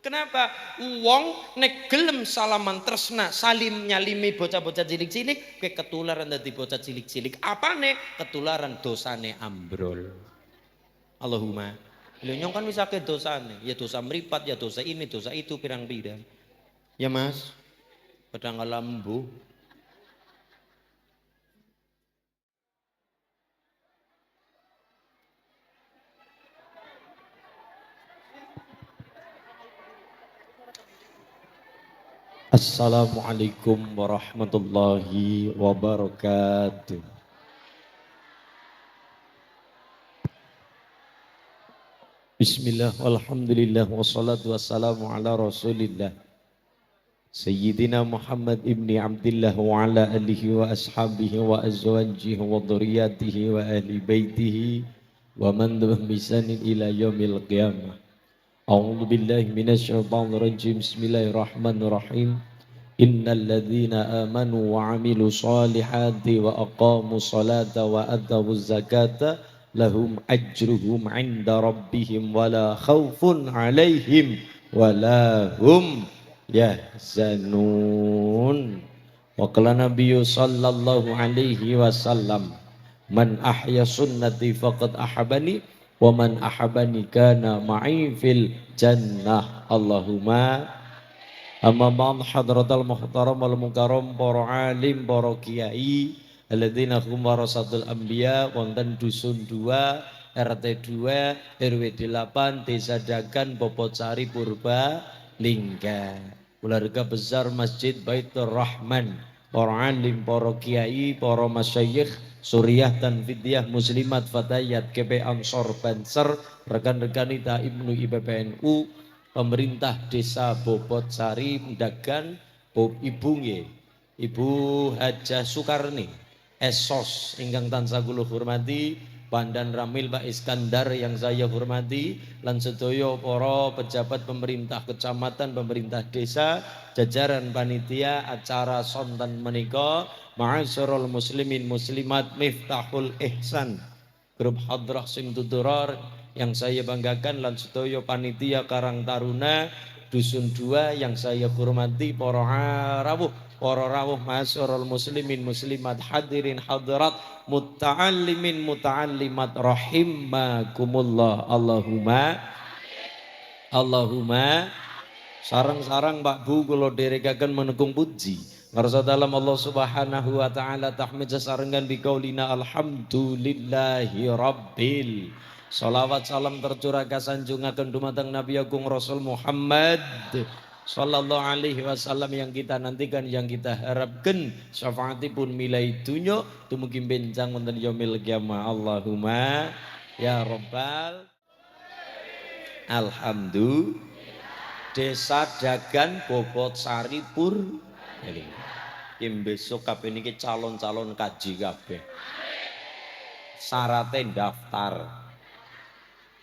Kenapa? Wong nek gelem salaman tresna salim nyalimi bocah-bocah cilik-cilik ketularan dadi bocah cilik-cilik. Apane? Ketularan dosane ambrol. Allahumma. Lho nyong kan wis akeh dosane, ya dosa mripat, ya dosa ini, dosa itu pirang-pirang. Ya Mas. Pedang lambu. Assalamualaikum warahmatullahi wabarakatuh. Bismillah, walhamdulillah, wassalatu wassalamu ala rasulillah Sayyidina Muhammad ibni Abdillah wa ala alihi wa ashabihi wa azwajihi wa dhuriyatihi wa ahli baitihi wa man bisanin ila yaumil qiyamah. A'udzu billahi minasyaitonir rajim. Bismillahirrahmanirrahim. Innal ladzina amanu wa 'amilus solihati wa aqamus salata wa atawuz zakata lahum ajruhum 'inda rabbihim wala khaufun 'alaihim wala hum yahzanun. Wa qala nabiyyu sallallahu alaihi wasallam man ahya sunnati faqad ahabani wa man ahabani kana ma'i fil jannah. Allahumma amma ba'd. Hadratal muhtaram wal mukarram, para alim, para kiai alladzina hum warasatul anbiya, wonten dusun 2 RT 2 RW 8 Desa Dagan Bobot-Sari Purbalingga, keluarga besar Masjid Baitur Rahman, para alim, para kiai, para masyayikh Suriah dan Fidyah Muslimat Fatayat KP Ansor Banser, rekan-rekan ita Ibnu IPPNU, pemerintah desa Bobot Sari Dagan, Ibu Hajah Sukarni Esos ingkang tansah kula hormati, Pandan Ramil Pak Iskandar yang saya hormati, lan sedaya para pejabat pemerintah kecamatan, pemerintah desa, jajaran panitia acara sonten menika, ma'asyiral muslimin muslimat Miftahul Ihsan grup hadrah sing tuturor yang saya banggakan, lan sedaya panitia Karang Taruna dusun 2 yang saya hormati, para rawuh ma'asyiral muslimin muslimat hadirin hadirat muta'allimin muta'allimat rahimakumullah. Allahumma sarang-sarang Pak Bu kula dherekaken menekung puji ngarsa dalam Allah Subhanahu wa taala tahmid sesarengan biqaulina alhamdulillahi rabbil. Salawat salam tercurah kasanjungaken dumateng Nabi Agung Rasul Muhammad sallallahu alaihi wasallam yang kita nantikan, yang kita harapkan syafaatipun milai dunya dumugi benjang wonten yaumil qiyamah. Allahumma ya rabbal alhamdulillah. Desa Dagan Bobot Sari Purbalingga. Kim besok kabeh niki calon-calon kaji kabeh. Syaratnya daftar.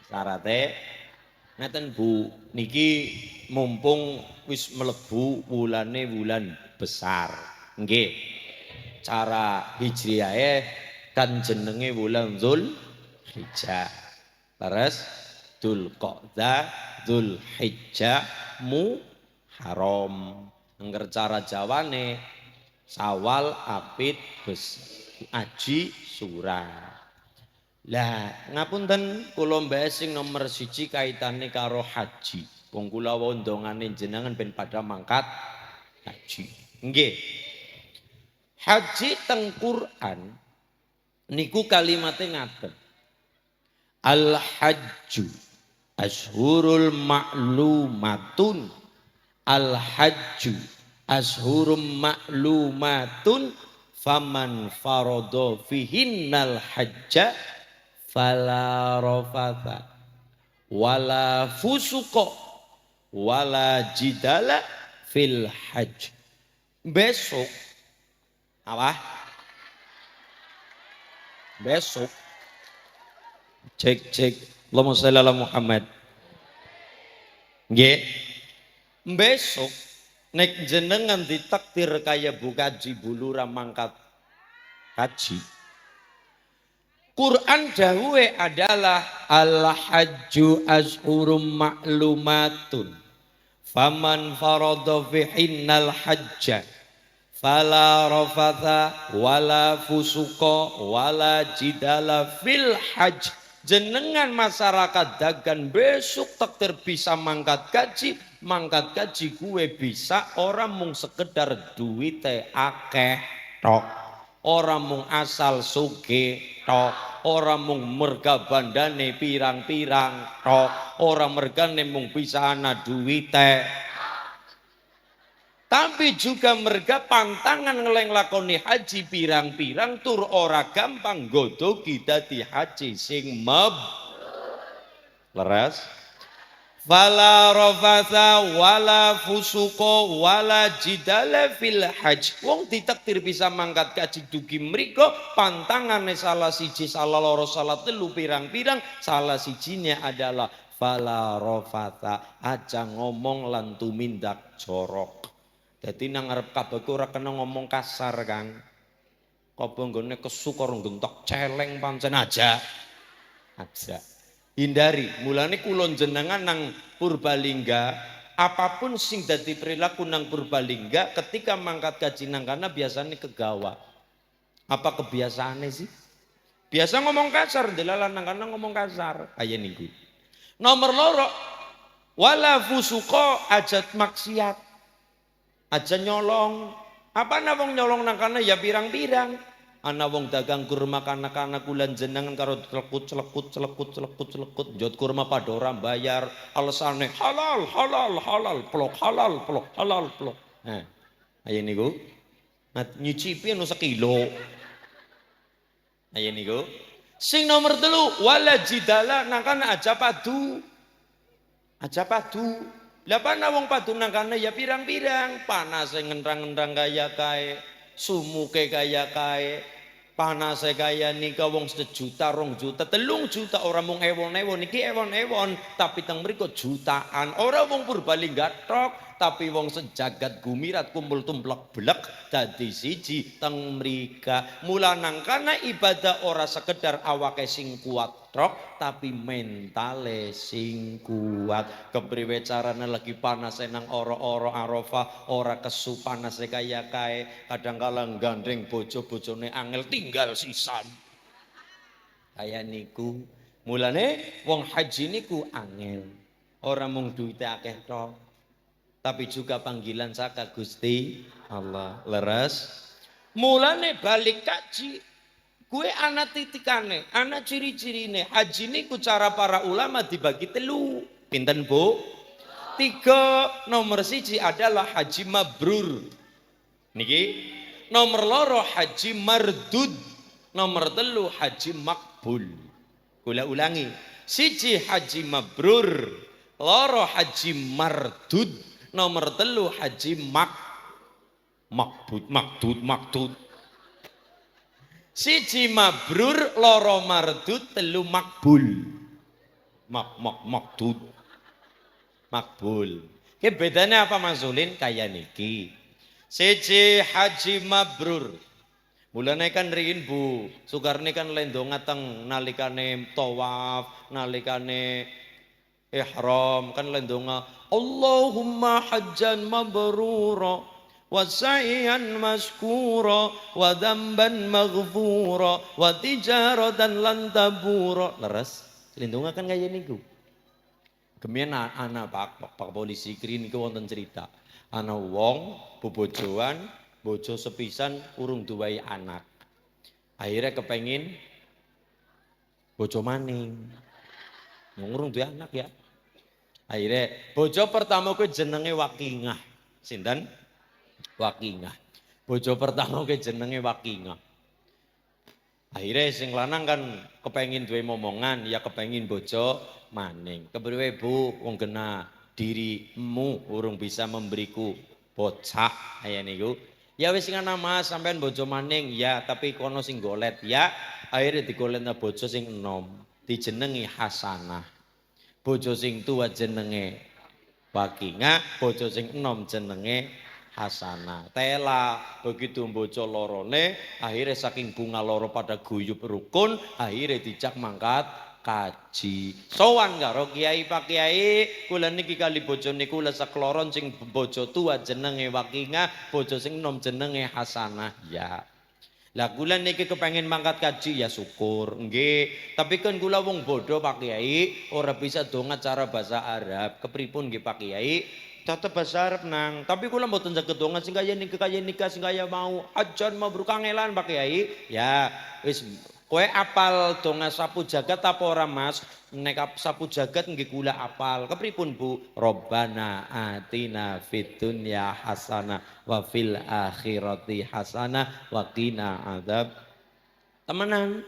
Syaratnya ngeten Bu, niki mumpung wis mlebu wulane wulan besar. Nggih. Cara hijriyahe kan jenenge wulan Dzulhijjah. Terus Dzulqa'dah, Dzulhijjah, Muharram. Engger cara Jawane Sawal, Apit, Aji, Surah. Lah ngapunten kula mbah sing nomor 1 kaitane karo haji. Wong kula wondongane jenengan ben pada mangkat haji. Nggih. Haji teng Quran niku kalimate ngaten. Al-hajju ashhurul ma'lumatun. Al-hajju ashhurum ma'lumatun faman farada fihinnal hajja fala rafatha wala fusuqa wala jidala fil hajj. Besok apa? Besok cek Allahumma sholli ala Muhammad. Nggih. Besok nek jenengan ditakdir kaya Bu Kaji Bulura mangkat haji, Quran dawuhe adalah al-hajju ashhurum ma'lumatun Faman farada fihinnal hajja fala rafatha wala fusuqa wala jidala fil hajj. Jenengan masyarakat dagan besok takdir bisa mangkat gaji gue bisa orang mung sekedar duwite akeh tok, orang mung asal suge tok, orang mung merga bandane pirang-pirang tok, orang mergane mung bisa ana duwite, tapi juga merga pantangan ngeleng lakoni haji pirang-pirang tur ora gampang godo kita di haji sing leres. Fala rafatha wala fusuqa wala jidala fil hajj. Wong ditakdir bisa mangkat gaji dugi mriko pantangane salah siji salah loro salah telu pirang-pirang, salah sijinya adalah fala rafatha, aja ngomong lan tumindak jorok. Dadi nang ngarep kabeh ora kena ngomong kasar, Kang. Kapa nggone kesu karo gentok celeng pancen aja. Hindari. Mulane kula jenengan nang Purbalingga, apapun sing dadi perilaku nang Purbalingga ketika mangkat gaji nang kana biasanya kegawa. Apa kebiasaane sih? Biasa ngomong kasar, delalan nang kana ngomong kasar kaya niku. Nomor loro, wala fusuqa ajat maksiat. Aja nyolong. Apa ana wong nyolong nang kana ya pirang-pirang. Ana wong dagang kurma kana-kana kulan jenengan karo celekut njot kurma padha ora bayar, alasane halal plok halal plok. Nah, ayo niku. Nah, nyicipi anu sekilo. Ayo niku. Sing nomor 3 wala jidala nang kana aja padu. Aja padu. Lah pana wong padu nang kana ya pirang-pirang, panase ngendrang-ngendrang kaya kae, sumuke kaya kae, panase kaya nika wong 1 juta, 2 juta, 3 juta, ora mung ewon-ewon niki ewon-ewon, tapi teng mriku jutaan. Ora wong Purbalingga tok, tapi wong sejagat gumirat kumpul tumblek-blek dadi siji teng mrika. Mula nang kana ibadah ora sekedar awake sing kuat tok, tapi mentale sing kuat. Kepriwe carane lagi panase nang ora-ora Arafah, ora kesu panase kaya kae, kadang kala gandeng bojo-bojone angel tinggal sisan. Kaya niku. Mulane wong haji niku angel. Ora mung duwite akeh tok, tapi juga panggilan saka Gusti Allah. Leres. Mulane balik kaji, kue ana titikane, ana ciri-cirine. Haji niku cara para ulama dibagi 3. Pinten Bu? 3. Nomor 1 adalah haji mabrur. Niki. Nomor 2 haji mardud. Nomor 3 haji makbul. Kula ulangi. 1 haji mabrur, 2 haji mardud, nomor 3 haji makdud. 1 mabrur, 2 mardud, 3 makbul. Makbul. Ki bedane apa Mas Ulin? Kaya niki. 1 haji mabrur. Mulane kan riyin Bu Sukarni kan lendonga teng nalikane tawaf, nalikane ihram kan lendonga Allahumma hajjan mabrura wa sa'yan maskura wa dzamban maghfura wa tijaratan lan tabura. Leres lendonga kan kaya niku. Kemudian anak pak polisi kiri niku wonten cerita. Ana wong bobojoan, bojo sepisan urung duwai anak. Akhirnya kepengin bojo maning. Urung duwe anak ya. Akhirnya bojo pertama ku jenenge Wakingah. Sinten? Wakingah. Bojo pertama ku jenenge Wakingah. Akhirnya sing lanang kan kepengin duwe momongan, ya kepengin bojo maning. Kepriwe Bu, wong kena dirimu urung bisa memberiku bocah kaya niku. Ya wis ngana Mas sampean bojo maning ya, tapi kono sing golet ya. Akhirnya digoletna bojo sing enom, dijenengi Hasanah. Bojo sing tua jenenge Wakingah, bojo sing enom jenenge Hasanah. Tela begitu bojo lorone, akhirnya saking bunga loro pada guyub rukun, akhirnya dijak mangkat kaji. Sowan karo kiai Pak Kiai, kula niki kali bojone kula sakloron sing bojo tua jenenge Wakingah, bojo sing nom jenenge Hasanah. Ya. Lah kula niki kepengen mangkat kaji ya syukur, nggih. Tapi kan kula wong bodoh Pak Kiai, ora bisa donga cara bahasa Arab. Kepripun nggih Pak Kiai? Tetep bahasa Arab nang. Tapi kula mboten saged donga sing kaya nikah sing kaya mau ajan mabruk kangelan Pak Kiai. Ya, wis kowe apal donga sapu jagat apa ora Mas? Nek sapu jagat nggih kula apal. Kepripun Bu? Robbana atina fid dunya hasanah wa fil akhirati hasanah wa qina adzab. Temenan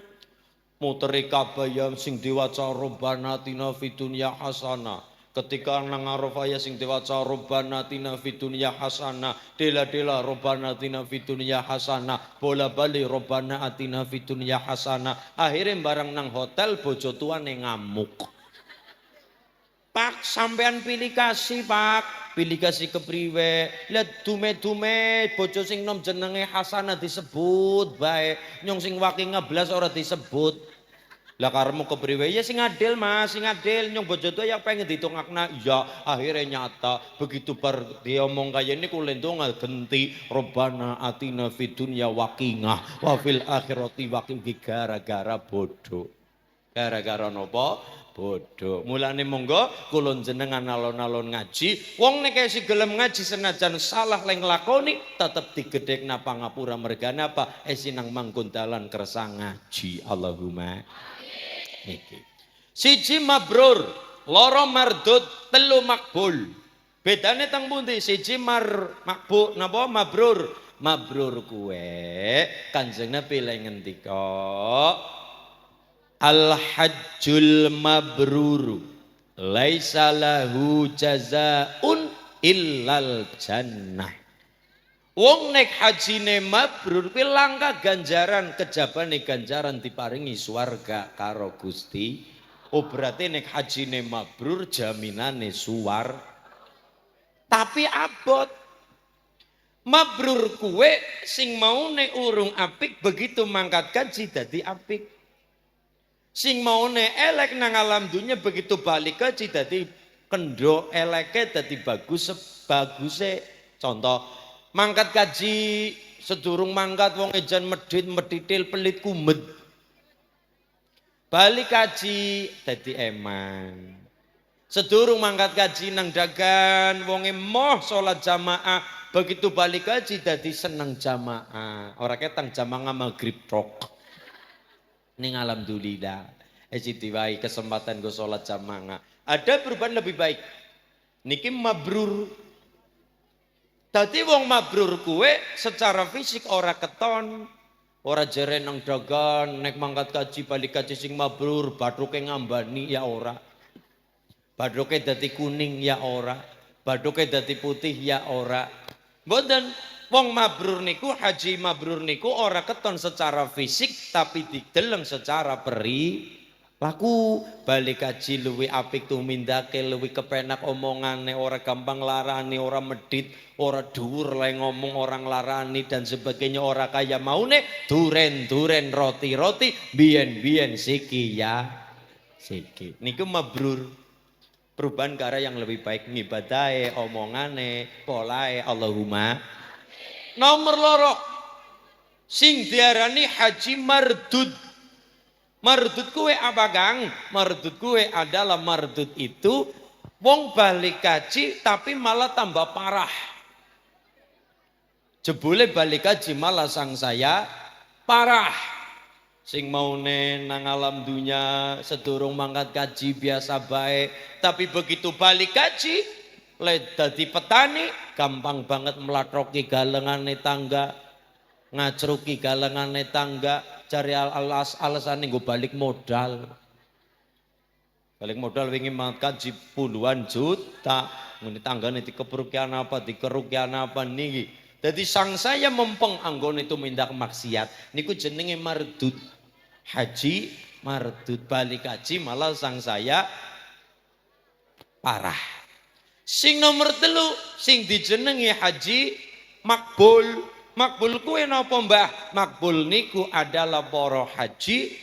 muteri kabayam sing diwaca Robbana atina fid dunya hasanah. Ketika nang Arafah sing diwaca Robbana atina fid dunya hasanah, dela-dela Robbana atina fid dunya hasanah, bola-bali Robbana atina fid dunya hasanah. Akhirnya barang nang hotel bojo tuane ngamuk. Pak sampean pilih kasih Pak, pilih kasih kepriwe. Lihat dume-dume bojo sing nom jenenge Hasanah disebut bae, nyong sing Wakingah blas ora disebut. Lah karemu kepriwe ya sing adil Mas, sing adil nyong bojo tuh yang pengen ditongakna. Ya akhirnya nyata begitu bar dia omong kaya ini kulendong genti Robbana atina fid dunya Wakingah wa fil akhirati waqingah gara-gara bodoh. Gara-gara nopo? Bodoh. Mulane monggo kula jenengan alon-alon ngaji, wong nek si gelem ngaji senajan salah leng lakoni tetep digedhekna pangapura mergane apa sinang mangkon dalan kersa ngaji. Allahumma niki. Siji mabrur, loro mardud, telu makbul. Bedane teng pundi? Siji makbul napa mabrur. Mabrur kuwe Kanjeng Nabi ngendika al-hajjul mabruru laisa lahu jazaun illal jannah. Wong nek hajine mabrur kuwi langka ganjaran, kejabane ganjaran diparingi swarga karo Gusti. Oh berarti nek hajine mabrur jaminane suwar. Tapi abot. Mabrur kuwe sing maune urung apik begitu mangkat kaji dadi apik. Sing maune elek nang alam dunya begitu balik kaji dadi kendo eleke dadi baguse. Contoh mangkat kaji sedurung mangkat wong ejan medit-meditil pelit kumet. Balik kaji dadi eman. Sedurung mangkat kaji nang dagan wong emoh salat jamaah begitu balik kaji dadi seneng jamaah. Ora ketang jamaah magrib tok. Ning alhamdulillah diwai kesempatan go salat jamaah. Ada perubahan lebih baik. Niki mabrur. Dadi wong mabrur kuwe secara fisik ora keton, ora jeren nang dagan, nek mangkat kaji balik kaji sing mabrur, bathuke ngambani ya ora. Bathuke dadi kuning ya ora. Bathuke dadi putih ya ora. Mboten wong mabrur niku haji mabrur niku ora keton secara fisik tapi dideleng secara laku. Balik kaji luwi apik tumindake, luwi kepenak omongane, ora gampang larani, ora medit, ora dhuwur le ngomong orang larani dan sebagainya, ora kaya maune duren-duren roti-roti biyen-biyen siki ya siki. Niku mabrur. Perubahan ke arah yang lebih baik ngibadahe, omongane, polahe. Allahumma. Nomor loro sing diarani haji mardud. Mardud kuwe apa Kang? Mardud kuwe adalah mardud itu wong balik kaji tapi malah tambah parah. Jebule balik kaji malah sang saya parah. Sing maune nang alam dunya sedurung mangkat kaji biasa baik, tapi begitu balik kaji le dadi petani gampang banget melatroki galengane tangga, ngacruki galengane tangga, cari alasane nggo balik modal. Balik modal wingi mangkat kaji puluhan juta, ngene tanggane dikerugian apa niki. Jadi sang saya mempeng anggone itu mindak maksiat niku jenenge mardud. Haji mardud balik haji malah sang saya parah. Sing nomor telu sing dijenengi haji makbul. Makbul kuwi napa Mbah? Makbul niku adalah para haji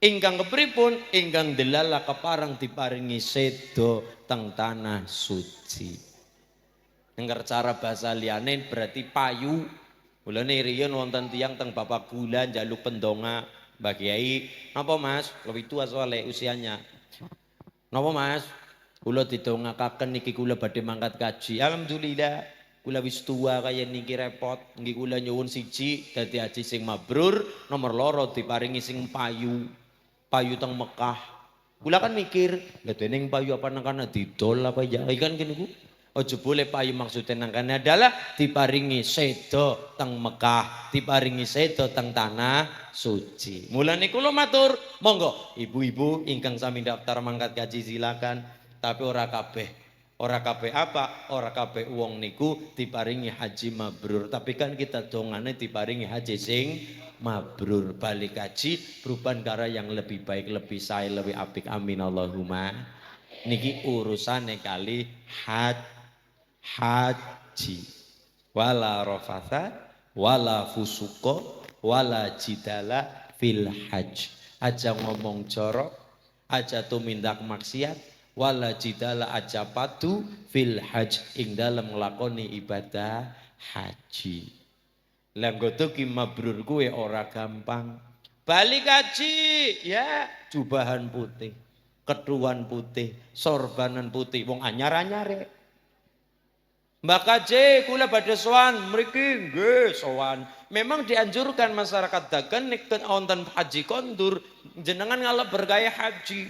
Ingkang kepripun? Ingkang delala keparang diparingi sedo teng tanah suci. Engger cara bahasa liyane berarti payu. Mulane riyen wonten tiyang teng Bapak Gula njaluk pendonga, Mbah Kiai, napa Mas? Lebih tua soalnya usianya. Napa Mas? Kula didongakaken niki kula badhe mangkat kaji. Alhamdulillah. Kula wis tua kaya niki repot. Nggih kula nyuwun siji dadi haji sing mabrur, nomor loro diparingi sing payu. Payu teng Mekah. Kula kan mikir, lha dening payu apa nang kana didol apa ya? Kan kene niku. Aja boleh payu maksudnya nang kana adalah diparingi sedo teng Mekah, diparingi sedo teng tanah suci. Mulane kula matur, monggo ibu-ibu ingkang sami daftar mangkat gaji silakan, tapi ora kabeh. Ora kabeh apa? Ora kabeh wong niku diparingi haji mabrur, tapi kan kita dongane diparingi haji sing mabrur. Balik haji perubahan cara yang lebih baik, lebih sae, lebih apik. Amin Allahumma. Niki urusane kali haji. Wala rafatha wala fusuko wala jidala fil haj. Aja ngomong jorok, aja tumindak maksiat, wala jidala aja padu fil haj ing dalem nglakoni ibadah haji. Lah nggoto ki mabrur kuwe ora gampang. Balik haji ya jubahan putih, ketuan putih, sorbanan putih, wong anyar-anyare. Mbak Kaje kula badhe sowan mriki nggih sowan. Memang dianjurkan masyarakat dagen nek wonten haji kondur jenengan ngalep bergaya haji.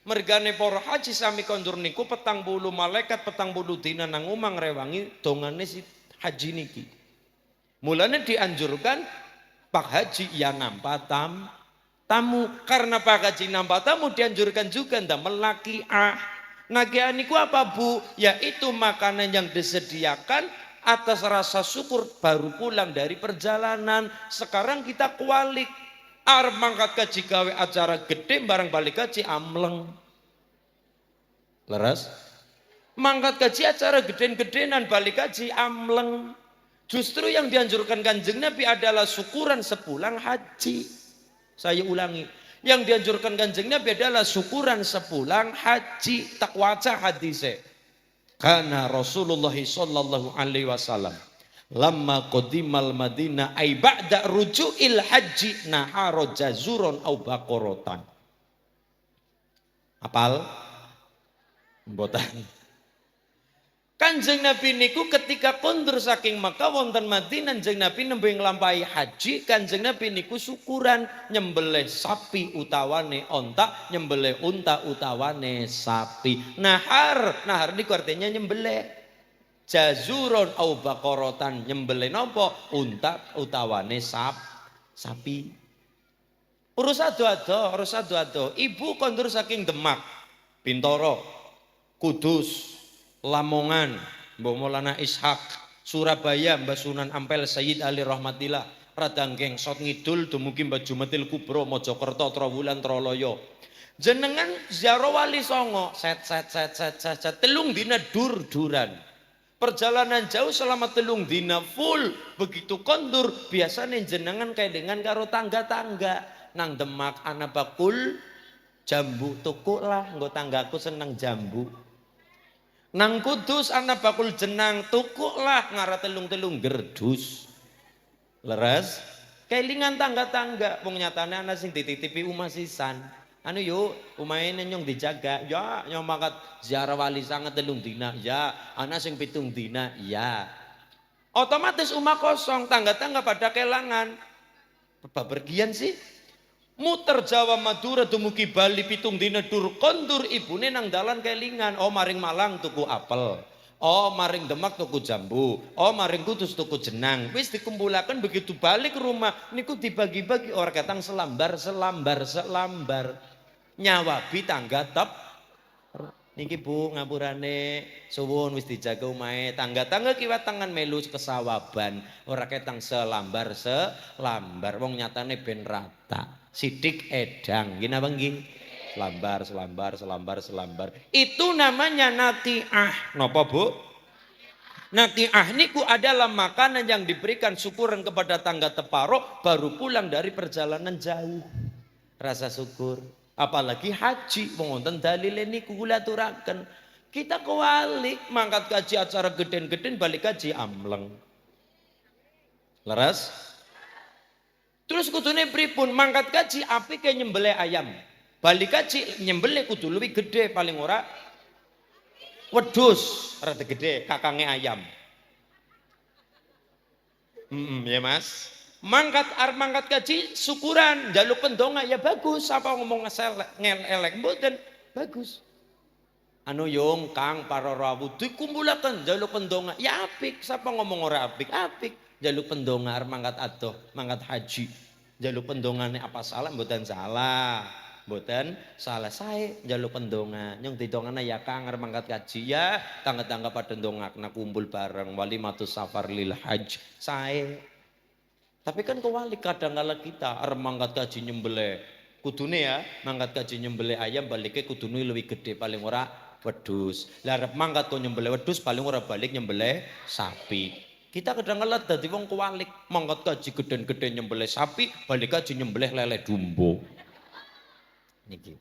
Mergane para haji sami kondur niku 40 malaikat 40 dina nang omah ngrewangi dongane si haji niki. Mulane dianjurkan Pak Haji yang nampak tamu. Karena Pak Haji nampak tamu dianjurkan juga ndamel nakiah. Nakiah niku apa Bu? Yaitu makanan yang disediakan atas rasa syukur baru pulang dari perjalanan. Sekarang kita kualik. Arep mangkat kaji gawe acara gede barang balik kaji amleng. Leres? Mangkat kaji acara geden-gedenan balik kaji amleng. Justru yang dianjurkan Kanjeng Nabi adalah syukuran sepulang haji. Saya ulangi. Yang dianjurkan Kanjeng Nabi adalah syukuran sepulang haji. Tak waca hadisnya. Karena Rasulullah sallallahu alaihi wasallam lamma qadimal Madinah ay ba'da ruju'il haji naharo jazuron au baqaratan. Apal? Mboten. Kanjeng Nabi niku ketika kondur saking Makkah wonten Madinah, Kanjeng Nabi nembe nglampahi haji, Kanjeng Nabi niku syukuran nyembelih sapi utawane onta, nyembelih unta utawane sapi. Nahar niku artinya nyembelih. Jazuron au baqaratan nyembelih napa? Unta utawane sapi. Urus ado-ado. Ibu kondur saking Demak, Bintoro, Kudus, Lamongan, Mbah Maulana Ishak, Surabaya, Mbah Sunan Ampel Sayyid Ali Rahmatillah, Radanggeng Sot Ngidul dumugi Mbah Jumatil Kubro, Mojokerto, Trowulan, Troloyo. Jenengan ziarah Wali Songo, set telung dina dur-duran. Perjalanan jauh selama telung dina full, begitu kondur biasanya jenengan kayak dengan karo tangga-tangga nang Demak ana bakul jambu tuku lah, nggo tanggaku seneng jambu. Nang Kudus ana bakul jenang tuku lah ngara telung-telung gerdus. Leres? Kelingan tangga-tangga wong nyatane ana sing dititipi omah sisan. Anu yuk, umahe nyong dijaga. Ya, nyong mangkat ziarah wali sangat telung dina. Ya, ana sing 7 dina. Ya. Otomatis omah kosong, tangga-tangga pada kelangan. Bepergian sih. Muter Jawa Madura dumugi Bali 7 dina dur kondur ibune nang dalan kelingan. Oh maring Malang tuku apel. Oh maring Demak tuku jambu. Oh maring Kudus tuku jenang. Wis dikumpulaken begitu balik ke rumah niku dibagi-bagi orang katang selambar. Nyawabi tangga tep. Niki Bu ngapurane suwun wis dijaga omahe. Tangga-tangga kiwat tangan melu kesawaban. Ora ketang selambar. Wong nyatane ben rata. Sidik edang, gini apa nggih? Selambar. Itu namanya nati'ah. Napa Bu? Nati'ah niku adalah makanan yang diberikan syukuran kepada tangga teparo baru pulang dari perjalanan jauh. rasa syukur. Apalagi haji, wonten dalile niku kula aturaken. Kita kewalik mangkat kaji acara geden-geden balik kaji amleng. Leres? Terus kudune pripun mangkat kaji apik ke nyembelih ayam. Balik kaji nyembelih kudu luwih gede paling ora wedhus rada gede kakange ayam. Ya Mas. Mangkat kaji syukuran jaluk pendonga ya bagus apa ngomong elek mboten bagus. Anu yung kang para rawuh dikumpulaken jaluk pendonga ya apik sapa ngomong ora apik jaluk pendonga arep mangkat adoh mangkat haji jaluk pendongane apa salah mboten salah sae jaluk pendonga nyong didongana ya kang arep mangkat kaji ya tangga-tangga pada ndongakna kumpul bareng walimatus safar lil hajj sae. Tapi kan kewalik kadang-kala kita arep mangkat kaji nyembelih kudune ya mangkat kaji nyembelih ayam baliknya kudune lebih gede paling ora wedhus. Lah arep mangkat kok nyembelih wedhus paling ora balik nyembelih sapi. Kita kadang-kala dadi wong kewalik mangkat kaji geden-geden nyembelih sapi balik kaji nyembelih lele dumbo. Niki.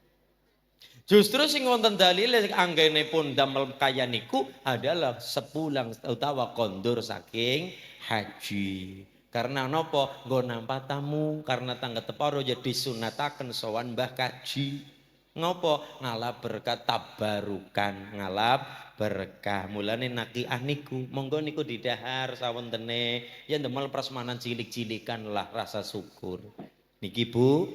Justru sing wonten dalile anggenipun damel kaya niku adalah sepulang utawa kondur saking haji. Karena nopo nggo nampa tamu karena tangga teparo jadi sunataken sowan Mbah Kaji. Ngopo ngalap berkah tabarukan ngalap berkah mulane nakiah niku monggo niku didahar sawontene ya ndemel prasmanan cilik-cilikan lah rasa syukur. Niki Bu,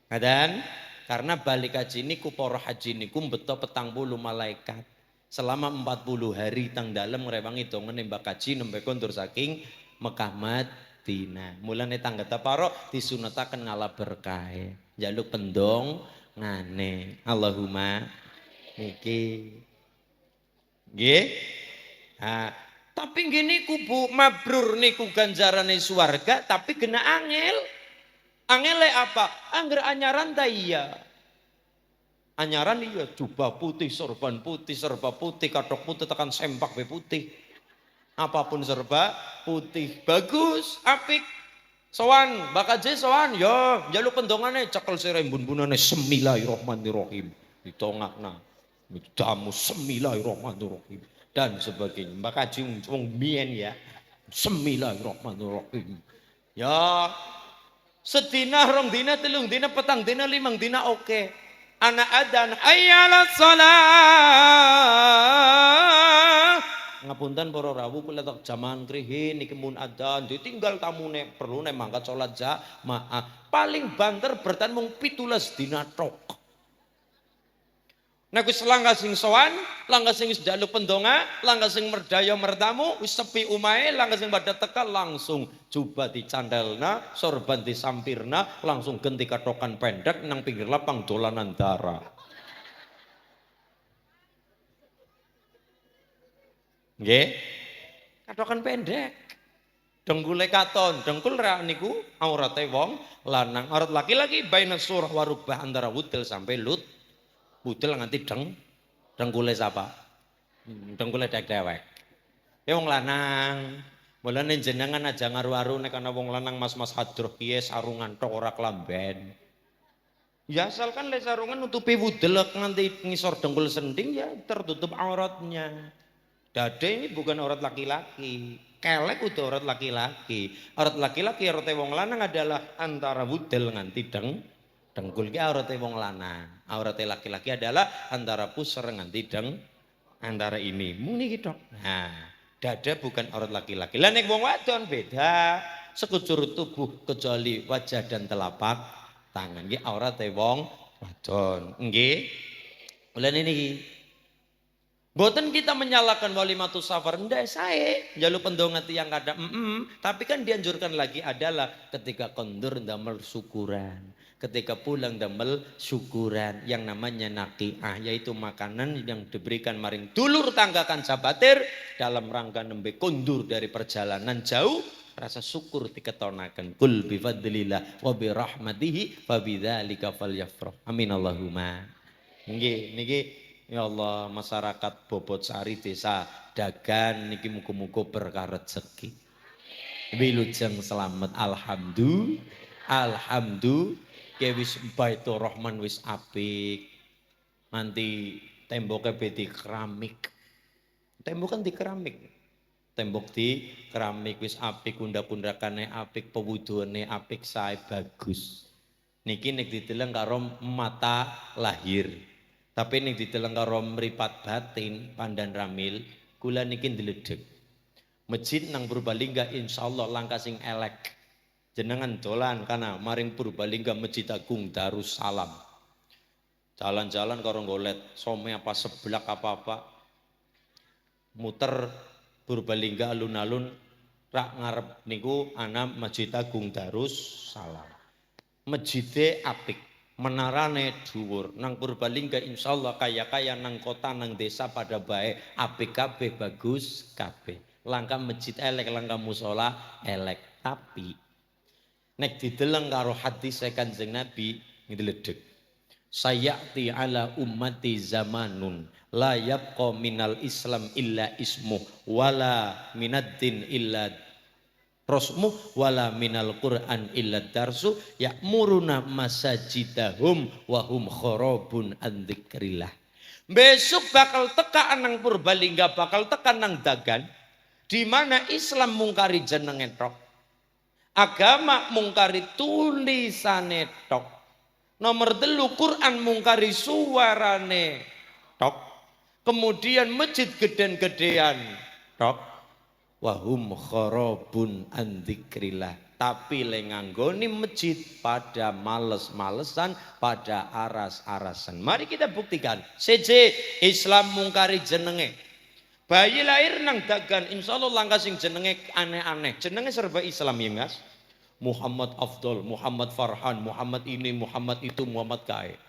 ngaten karena balik haji niku para haji niku beto 40 malaikat. Selama 40 hari tang dalem ngrewangi dongene Mbah Kaji nembe kondur saking Mekah Madinah. Mulane tangga teparo disunataken ngalap berkah. Jaluk pendong ngane. Allahumma niki. Nggih. Tapi gini ku Bu, mabrur niku ganjarane swarga tapi kena angel. Angele apa? Angger anyaran ta iya. Anyaran iya jubah putih, sorban putih, serba putih, kathok putih tekan sempak be putih. Apapun serba putih, bagus, apik. Sowan, bakaje sowan, yo njaluk pendongane cekel sire mbun-bunane Bismillahirrahmanirrahim. Ditongakna. Damu Bismillahirrahmanirrahim dan sebagainya. Bakaje wong biyen ya. Bismillahirrahmanirrahim. Ya sedina, rong dina, telung dina, petang dina, limang dina oke. Anak adan hayyalas shalah. Ngapunten para rawuh kula tak jaman krihin niki mun adzan ditinggal tamune perlu nek mangkat salat jamaah paling banter bertahan mung 17 dina tok. Nek wis langkah sing sowan, langkah sing njaluk pendonga, langkah sing merdaya mertamu wis sepi umahe, langkah sing pada teka langsung jubah dicandalna, sorban disampirna, langsung ganti katokan pendek nang pinggir lapang dolanan darah. Nggih. Katokan pendek. Dengkule katon, dengkul ra niku aurate wong lanang, aurat laki-laki baina surah warubah antara wutil sampai lut. Wutil nganti dengkule sapa? Dengkule dewek. Ya wong lanang. Mulane jenengan aja ngaru-aru nek ana wong lanang mas-mas hadroh kiye sarungan tok ora klamben. Ya asalkan le sarungan nutupi wudel nganti ngisor dengkul sending ya tertutup auratnya. Dade ini bukan aurat laki-laki, kelek udah aurat laki-laki. Aurat laki-laki aurat wong lanang adalah antara wudel nganti dengkul ki aurat wong lanang. Aurat laki-laki adalah antara pusar nganti antara ini. Muni gitu. Nah, dada bukan aurat laki-laki. Lah nek wong wadon beda. Sekujur tubuh kecuali wajah dan telapak tangan ki aurat wong wadon. Nggih. Mulane niki boten kita menyalahkan walimatus safar, ndak saya jaluk pendonga tiang kada, tapi kan dianjurkan lagi adalah ketika kondur damel syukuran, ketika pulang damel syukuran yang namanya naqiah, yaitu makanan yang diberikan maring dulur tanggakan sabatir dalam rangka nembe kondur dari perjalanan jauh, rasa syukur diketonaken kul bifadlillah wa birahmatihi fabidzalika falyafrah. Amin Allahumma. Nggih niki ya Allah masyarakat Bobot Sari desa Dagan niki muga-muga berkah rezeki. Wilujeng selamat alhamdulillah. ya wis Baitur Rahman wis apik. Nanti temboknya di keramik. Tembok kan di keramik. Tembok di keramik wis apik, undang-undangane apik, pewuduane apik, sae bagus. Niki nek dideleng karo mata lahir. Tapi nek dideleng karo mripat batin, pandan ramil, kula niki ndledeg. Masjid nang Purbalingga insyaallah langkah sing elek. Jenengan dolan kana maring Purbalingga Masjid Agung Darussalam. Jalan-jalan karo golet some apa seblak apa-apa. Muter Purbalingga alun-alun rak ngarep niku ana Masjid Agung Darussalam. Masjide apik, menarane dhuwur. Nang Purbalingga insyaallah kaya-kaya nang kota nang desa pada bae apik kabeh, bagus kabeh. Langkah masjid elek, langkah musola elek. Tapi nek dideleng karo hadis Kanjeng Nabi ngledeg. Sayati ala ummati zamanun la yabqa minal Islam illa ismu wala minaddin illa rasmu wala minal Qur'an illa darsu ya'muruna masajidahum wa hum kharabun an dzikrillah. Besok bakal teka nang Purbalingga, bakal teka nang Dagan, di mana Islam mungkari jenenge tok, agama mungkari tulisane tok, nomor 3 Quran mungkari suarane tok, kemudian masjid geden-gedean tok, wahum kharabun an dzikrillah. Tapi le nganggoni masjid pada males-malesan, pada aras-arasan. Mari kita buktikan. CJ Islam mungkari jenenge. Bayi lahir nang Dagan, insyaallah langkah sing jenenge aneh-aneh. Jenenge serba Islam ya Mas. Muhammad Afdol, Muhammad Farhan, Muhammad ini, Muhammad itu, Muhammad kae.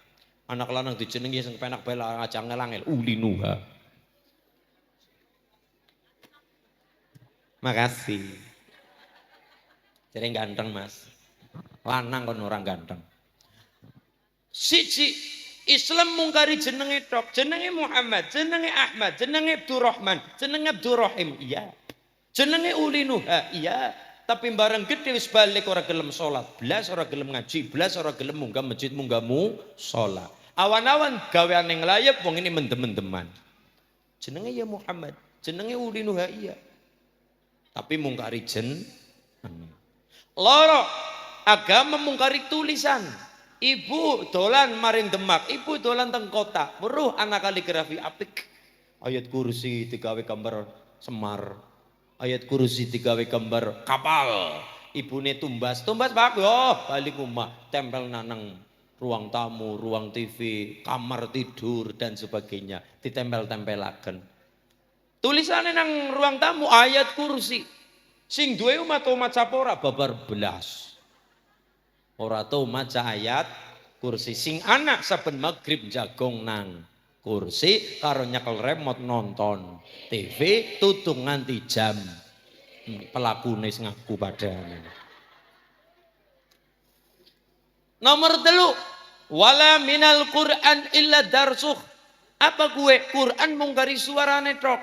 Anak lanang dijenengi sing penak bae aja ngelangel ulinuha. Makasih. Jadi ganteng Mas. Lanang kon orang ganteng. Siji Islam mungkari jenenge tok, jenenge Muhammad, jenenge Ahmad, jenenge Abdurrahman, jenenge Abdurrahim, iya. Jenenge ulinuha, iya. Tapi bareng gede wis balik ora gelem salat, blas ora gelem ngaji, blas ora gelem munggah masjid, munggah musala. Awan-awan gaweane nglayep wong ini mendem-mendeman. Jenenge ya Muhammad, jenenge ulinuha, iya. Tapi mungkari loro agama mungkari tulisan. Ibu dolan maring Demak, ibu dolan teng kota, weruh anak kaligrafi apik. Ayat kursi digawe gambar Semar. Ayat kursi digawe gambar kapal. Ibune tumbas bagus. Oh, balik rumah tempel nanang ruang tamu, ruang TV, kamar tidur dan sebagainya ditempel-tempelaken. Tulisannya nang ruang tamu ayat kursi. Sing duwe umat sapa ora babar belas. Ora tau maca ayat kursi. Sing anak saben magrib jagong nang kursi karo nyekel remote nonton TV tutung nganti jam. Pelakune sing ngaku padane. Nomor 3, wala minal Qur'an illa darsuh. Apa gue Quran mungkari suarane tok.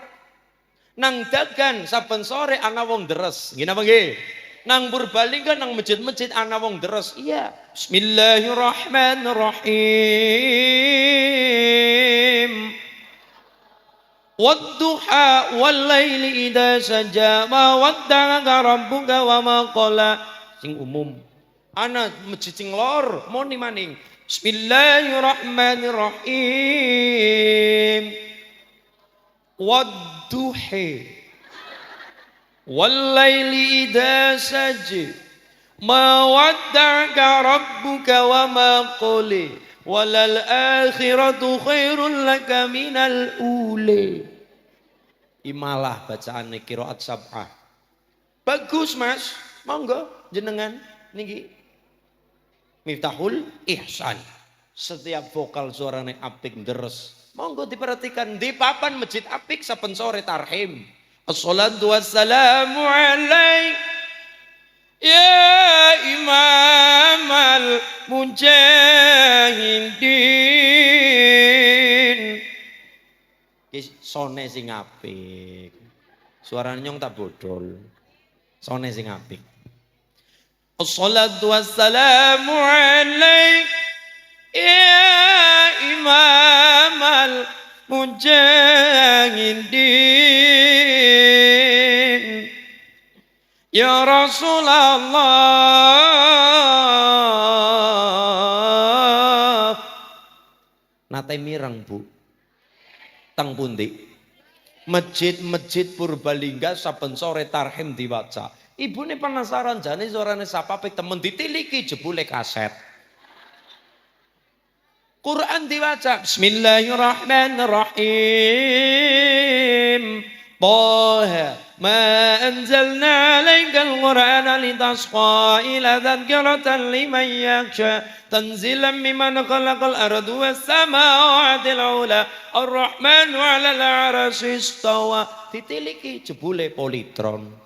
Nang Dagan saben sore ana wong deres. Nggih napa nggih? Nang Purbalingga nang masjid-masjid ana wong deres. Iya. Bismillahirrahmanirrahim. Wadduha wal laili idza saja ma wadda'aka rabbuka wa ma qala. Sing umum. Ana masjid sing lor moni maning. Bismillahirrahmanirrahim. Wadduhi wallaili idza saji ma wadda'aka rabbuka wa ma qali walal akhiratu khairul laka minal uli. Imalah bacaan qiraat sab'ah. Bagus Mas, monggo jenengan niki Miftahul Ihsan. Setiap vokal suarane apik deres. Monggo diperhatikan di papan masjid apik saben sore tarhim. Assalatu wassalamu alaik ya imamal mujahidin. Sone sing apik. Suarane nyong tak bodol. Sone sing apik. Assalatu wassalamu alaik ya imamal mujahidin ya Rasulullah. Nate mireng Bu teng pundi? Masjid-masjid Purbalingga saben sore tarhim diwaca. Ibune penasaran jane suarane sapa pek temen ditiliki jebule kaset. Quran diwaca Bismillahirrahmanirrahim. Taha ma anzalna alaikal Qur'ana litasqa ila dzakiratan liman yakhsha tanzilan mimman khalaqal arda was samawati al-ula ar-rahmanu 'alal 'arsy istawa. Ditiliki jebule politron.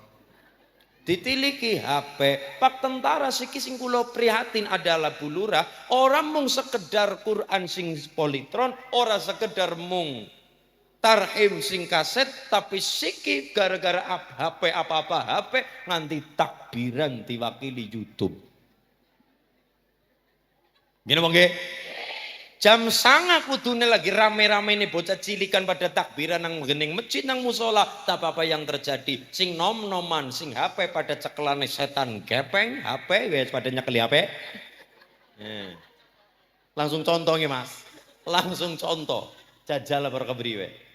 Ditiliki HP. Pak tentara siki sing kula prihatin adalah Bu Lurah, orang mung sekedar Quran sing politron, ora sekedar mung tarhim sing kaset, tapi siki gara-gara HP apa-apa HP nganti takbiran diwakili YouTube. Gini mongge. Jam sanga kudune lagi rame-rame ini bocah cilikan pada takbiran nang gening masjid nang musola, tak apa yang terjadi. Sing nom-noman, sing HP pada cekelane setan gepeng, HP wes pada nyekeli HP. Langsung contoh nggih Mas. Langsung contoh. Jajal apa kepriwe.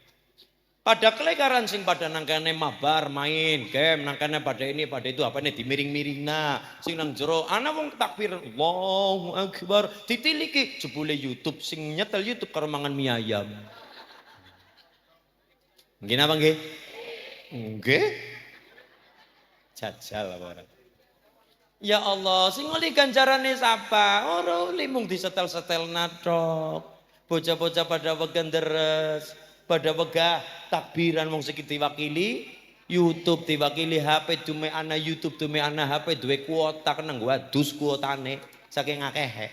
Pada kelekaran sing pada nangkane mabar main game, nangkane pada ini pada itu apa nih dimiring-miringna, sing nang jero ana wong takbir Allahu Akbar ditiliki jebule YouTube sing nyetel YouTube karo mangan mie ayam. Nggih napa nggih? Nggih. Jajal apa ora? Ya Allah, sing ngeli ganjarane sapa? Ora limung disetel-setel natok. Bocah-bocah pada wegen deres. Pada wegah takbiran wong siki diwakili YouTube, diwakili HP dume ana YouTube, dume ana HP duwe kuota kenang wadus kuotane saking akehe.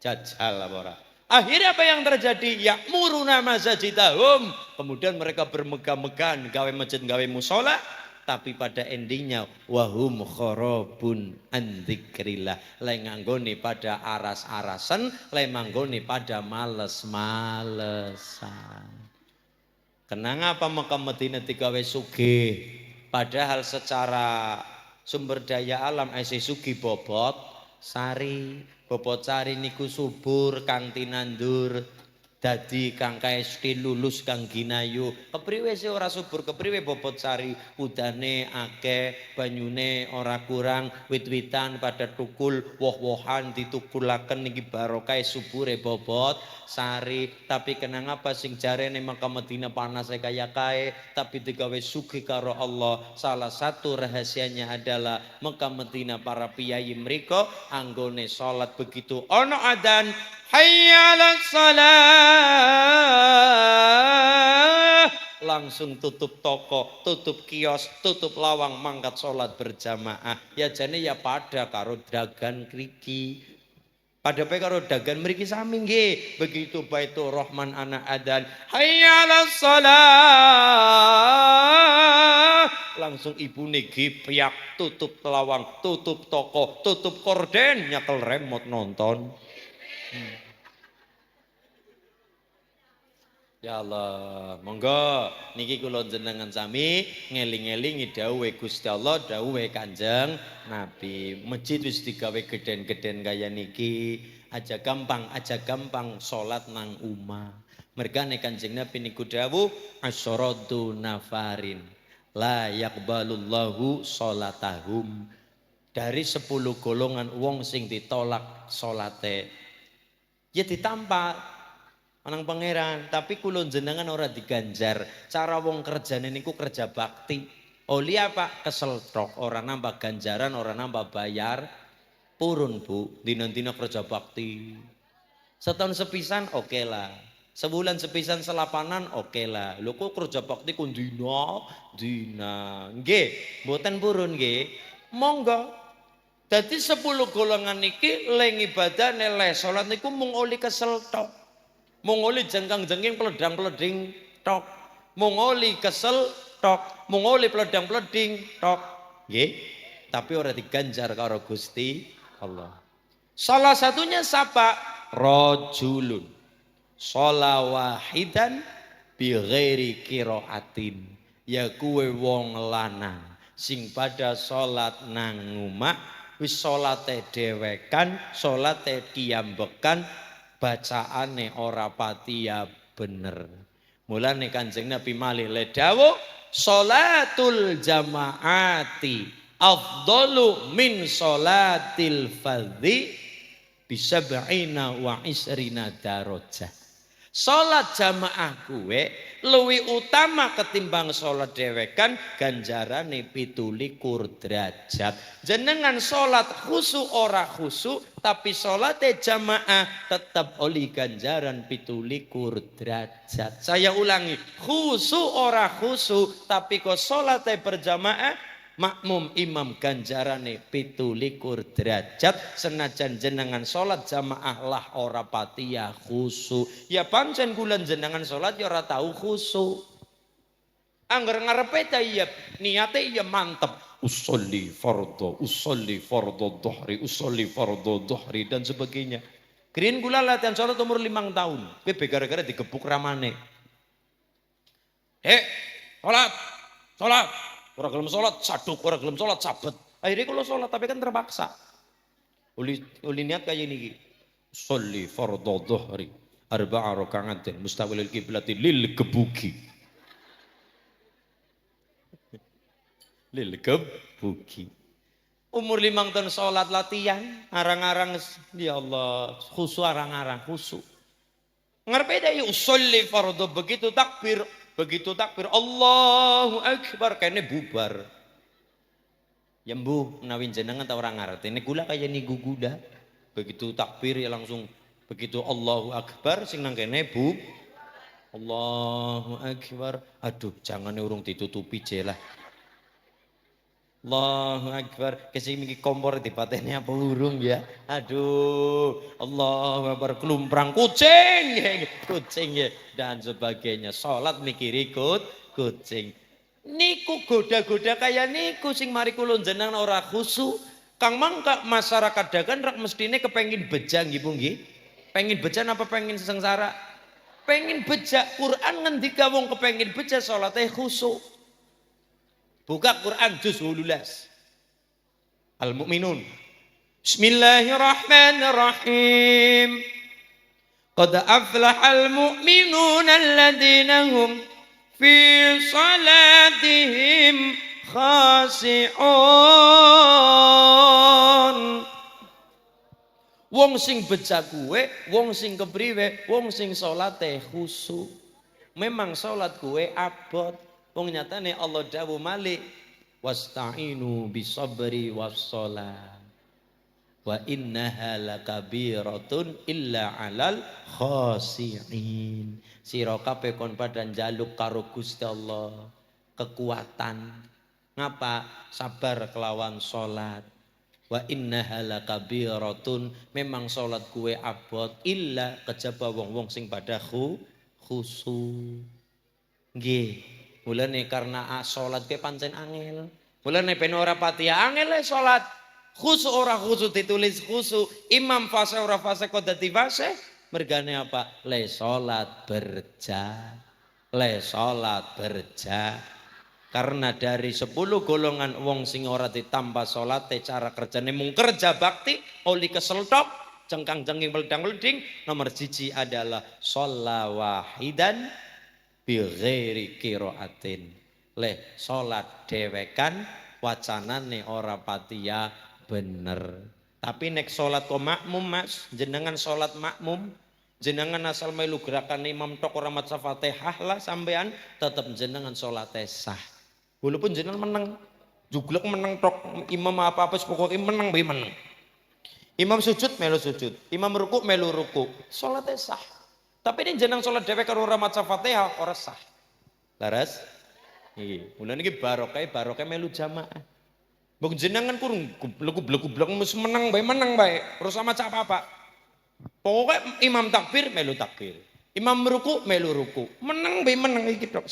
Jajal apa ora. Akhirnya apa yang terjadi? Ya'muruna masajidahum. Kemudian mereka bermegah-megahan gawe masjid, gawe musola, tapi pada endingnya wahum kharabun an dzikrillah. Le nganggone pada aras-arasan, le manggone pada males-malesan. Kenapa Mekah Madinah digawe sugih? Padahal secara sumber daya alam isih sugih bobot sari. Bobot sari niku subur kang tinandur. Dadi kang kaesti lulus kang ginayu. Kepriwe sih ora subur, kepriwe bobot sari, udane akeh, banyune ora kurang, wit-witan pada tukul, woh-wohan ditukulaken niki barokah subure bobot sari. Tapi kenapa sing jarene Mekah Madinah panas kaya kae, tapi digawe sugih karo Allah. Salah satu rahasianya adalah Mekah Madinah para piyai mriko anggone salat begitu ana adzan hayya 'alas shalah langsung tutup toko, tutup kios, tutup lawang mangkat sholat berjamaah. Ya jane ya pada karo dagan kriki. Pada pe karo dagan mriki sami nggih. Begitu Baitur Rahman ana adzan hayya 'alas shalah langsung ibune gipyak tutup lawang, tutup toko, tutup korden, nyekel remote nonton. Ya Allah, monggo niki kula jenengan sami ngeling-elingi dawuhe Gusti Allah, dawuhe Kanjeng Nabi. Masjid wis digawe geden-geden kaya niki, aja gampang salat nang umah. Mergane Kanjeng Nabi niku dawuh asyaratu nafarin la yaqbalullahu salatahum. Dari 10 golongan wong sing ditolak salate ya ditampa anang pangeran, tapi kula jenengan ora diganjar. Cara wong kerjane niku kerja bakti. Oli apa? Kesel tok, ora nambah ganjaran, ora nambah bayar. Purun Bu, dina-dina kerja bakti. Setahun sepisan oke lah. Sebulan sepisan selapanan oke lah. Lho kok kerja bakti kun dina. Nggih, mboten purun nggih. Monggo. Dadi 10 golongan niki le ngibadane le salat niku mung oli kesel tok. Mung oli jengkang-jengking pledang-pleding tok. Mung oli kesel tok. Mung oli pledang-pleding tok. Nggih. tapi ora diganjar karo Gusti Allah. Salah satunya siapa? Rajulun shala wahidan bi ghairi qiraatin. Ya kuwe wong lanang sing pada salat nang omah wis salate dhewekan, salate kiambekan, bacaane ora patiya bener. Mulane Kanjeng Nabi malih le dawuh salatul jamaati afdalu min salatil fardhi bisab'ina wa isrina darajah. Salat jamaah kuwe luwih utama ketimbang salat dhewekan, ganjarane 17 derajat. Jenengan salat khusyuk ora khusyuk tapi salate jamaah tetap oli ganjaran 17 derajat. Saya ulangi, khusyuk ora khusyuk tapi kok salate berjamaah makmum imam ganjarane 17 derajat, senajan jenengan salat jamaah lah ora patiya khusyuk. Ya pancen kula jenengan salat ya ora tau khusyuk. Angger ngarepe ta iya niate iya mantep. Usolli fardhu dhuhri, usolli fardhu dhuhri dan sebagainya. Krin kula latihan salat umur 5 tahun. Kowe gara-gara digebuk ramane. Salat. Orang gelem sholat saduk, orang gelem sholat sabet. Akhirnya kalau sholat tapi kan terpaksa. Uli niat kayak ini. Sholli fardhu dhuhri arba'a raka'atin mustaqbilil qiblati lil gebuki. Lil gebuki. Umur 5 tahun sholat latihan, arang-arang ya Allah, khusyuk arang-arang khusyuk. Ngarep ya sholli fardhu begitu takbir Allahu Akbar kene bubar. Ya mbuh menawi jenengan ta ora ngerti. Nek kula kaya niku kuda. Begitu takbir ya langsung begitu Allahu Akbar sing nang kene Allahu Akbar. Aduh jangan urung ditutupi jelah. Allahu Akbar. Kesing iki kompor dipateni apa urung ya? Aduh, Allahu Akbar kelumprang kucing ya dan sebagainya. Salat mikiri kucing. Niku goda-goda kaya niku sing mari kula jenengan ora khusyuk. Kang mangka masyarakat dagan rak mestine kepengin bejang nggih Bu nggih. Pengin bejan apa pengin sengsara? Pengin bejak. Quran ngendika wong kepengin bejak salate khusyuk. Buka Quran juz 12. Al-Mu'minun. Bismillahirrahmanirrahim. Qad aflahal mu'minun alladzina hum fi salatihim khashi'un. Wong sing bejak kuwe, wong sing kepriwe, wong sing salate khusyuk. Memang salat kuwe abot. Wong nyatane Allah dawuh malih wasta'inu bisabri wasshalah wa innaha lakabiratun illa 'alal khashi'in. Sira kabeh kon padha njaluk karo Gusti Allah kekuatan. Ngapa? Sabar kelawan salat. Wa innaha lakabiratun, memang salat kuwe abot illa kejaba wong-wong sing padha khusyuk. Nggih. Mulane karena salat ke pancen angel. Mulane ben ora patiya angel salat. Khusyuk ora khusyuk ditulis khusyuk. Imam fase ora fase kok dadi fase. Mergane apa? Le salat berja. Karena dari 10 golongan wong sing ora ditambah salate cara kerjane mung kerja bakti oli keseltok cengkang-cengking meldang-melding. Nomor 1 adalah shalla wahidan bi ghairi qiraatin. Le salat dhewekan wacanane ora patiya bener. Tapi nek salat kok makmum Mas, jenengan salat makmum, jenengan asal melu gerakan imam tok ora maca Fatihah lah sampean tetep jenengan salate sah. Walaupun jenengan menang, juglek menang tok imam apa-apa pokoke menang bae menang. Imam sujud melu sujud, imam ruku melu ruku, salate sah. Tapi ini jeneng sholat dhewe karo ora maca Fatihah ora sah. Laras? Iki, mulane iki barokah melu jamaah. Mbok jenengan kurung blek-blek mesti menang bae, ora usah maca apa-apa. Pokoke imam takbir melu takbir. Imam ruku melu ruku. Menang iki tok.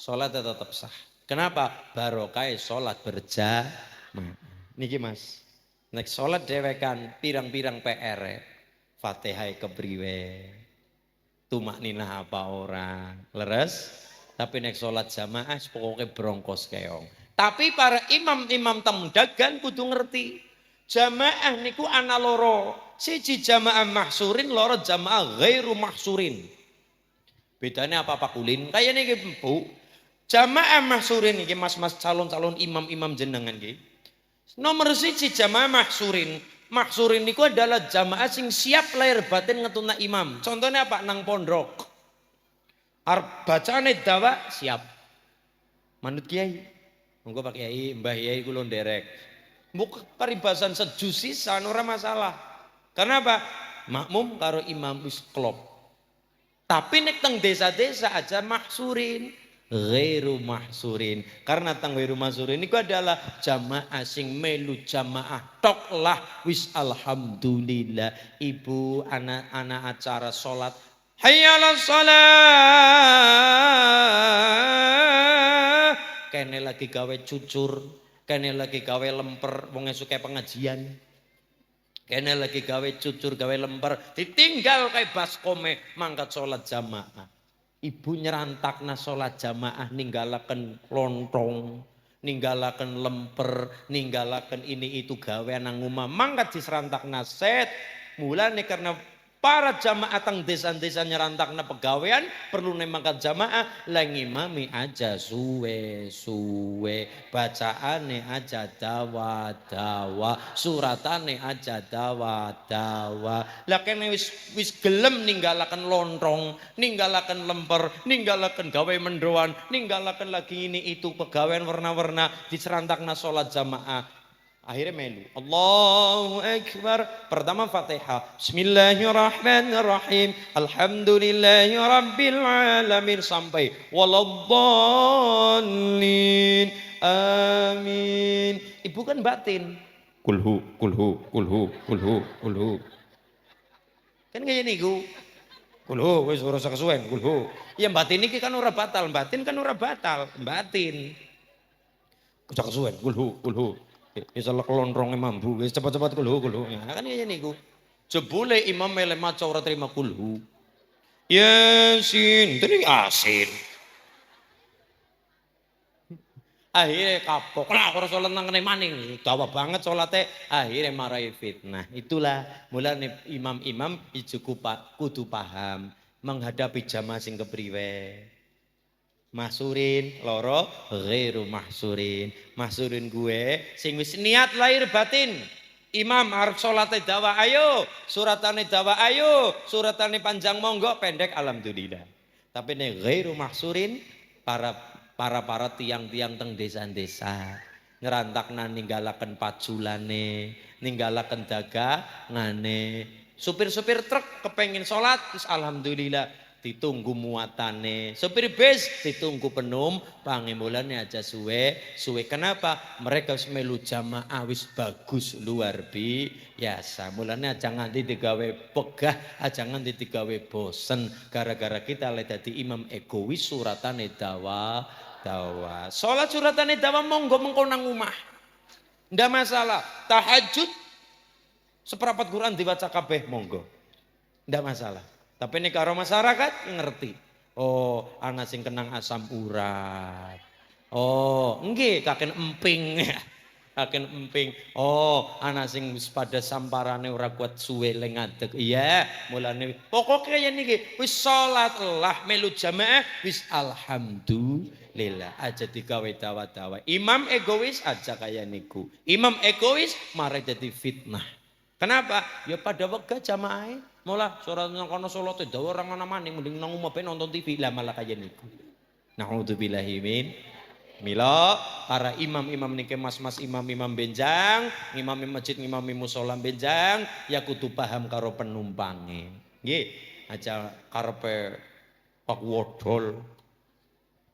Salat tetap sah. Kenapa? Barokah salat berjamaah. Niki Mas. Nek salat dhewekan pirang-pirang PR. Fatihah kepriwe? Tumak ninah apa ora? Leres? Tapi nek salat jamaah pokoknya brongkos keong. Tapi para imam-imam temdagan kudu ngerti. Jamaah niku ana loro. Siji jamaah mahsurin, loro jamaah ghairu mahsurin. Bedanya apa Pak Kulin? Kayak niki Bu. Jamaah mahsurin niki mas-mas calon-calon imam-imam jenengan niki. Nomor siji jamaah mahsurin. Mahsurin niku adalah jamaah sing siap lahir batin ngetuna imam. Contohnya apa? Nang pondok. Arep bacane dawa siap. Manut kiai. Monggo Pak Kiai, Mbah Kiai kula nderek. Mbok paribasan sejusi san ora masalah. Karena apa? Makmum karo imam wis klop. Tapi nek teng desa-desa aja mahsurin. Ghairu mahsurin, karena tang ghairu mahsurin itu adalah jamaah sing melu jamaah tok lah wis alhamdulillah. Ibu anak-anak acara salat hayyalah shalah kene lagi gawe cucur, kene lagi gawe lemper wong esuke pengajian, kene lagi gawe cucur gawe lemper ditinggal kayak baskome mangkat salat jamaah. Ibu nyerantakna sholat jamaah ninggalaken lontong, ninggalaken lemper, ninggalaken ini itu gawean nang omah mangkat diserantakna set. Mulane karena para jamaah tang desa-desa nyerantakna pegawean perlu mangkat jamaah lah ngimami aja suwe-suwe, bacaane aja dawa-dawa, suratane aja dawa-dawa. Lah kene wis gelem ninggalaken lontong, ninggalaken lemper, ninggalaken gawe mendoan, ninggalaken lagi ini itu pegawean warna-warna diserantakna salat jamaah. Akhirnya melu. Allahu Akbar. Pertama Fatihah. Bismillahirrahmanirrahim. Alhamdulillahi Rabbil Alamin. Sampai waladdallin. Amin. Ibu kan batin. Kulhu, kulhu, kulhu, kulhu, kulhu. Kan kayak niku. Kulhu, wis ora usah kesuwen, kulhu. Ya batin iki kan ora batal, batin kan ora batal, batin. Usah kesuwen, kulhu, kulhu. Bisa lek lontrongnya mampu, wis cepat-cepat kulhu. Ya kan kayak niku. Jebule imam mele maca ora terima kulhu. Yasin, itu asin. Akhirnya kapok lah kalau sholat nang kene maning, dawa banget sholatnya. Akhirnya marai fitnah. Itulah mulane imam-imam kudu paham menghadapi jamaah sing kepriwe. Mahsurin loro ghairu mahsurin. Mahsurin gue sing wis niat lahir batin. Imam arep salate dawa ayo, suratane dawa ayo, suratane panjang monggo, pendek alhamdulillah. Tapi nek ghairu mahsurin para tiang-tiang teng desa-desa ngerantakna ninggalaken pajulane, ninggalaken dagangane. Supir-supir truk kepengin salat wis alhamdulillah ditunggu muatane, sopir bis ditunggu pange mulane aja suwe. Kenapa? Mereka wis melu jamaah wis bagus luar biasa. Mulane aja nganti digawe pegah, aja nganti digawe bosen gara-gara kita le dadi imam egois suratane dawa. Salat suratane dawa monggo mengko nang omah. Ndak masalah. Tahajud seprapat Quran dibaca kabeh monggo. Ndak masalah. Tapi ini karo masyarakat ngerti. Oh, anak sing kenang asam urat. Oh, nggih kaken emping. Kaken emping. Oh, anak sing wis pada samparane ora kuat suwe le ngadeg. Iya, mulane pokoke kaya niki wis salat lah melu jamaah wis alhamdulillah aja digawe dawa-dawa. Imam egois aja kaya niku. Imam egois malah jadi fitnah. Kenapa? Ya pada wegah jamaah. Mula suara nang kono Solo teh dawa orang ana maning mending nang omah nonton TV lah malah kaya niku. Nauzubillahi min. Mila para imam-imam niki mas-mas imam-imam benjang, imam masjid, imam musala benjang ya kudu paham karo penumpange. Nggih, aja karepe pak wodol.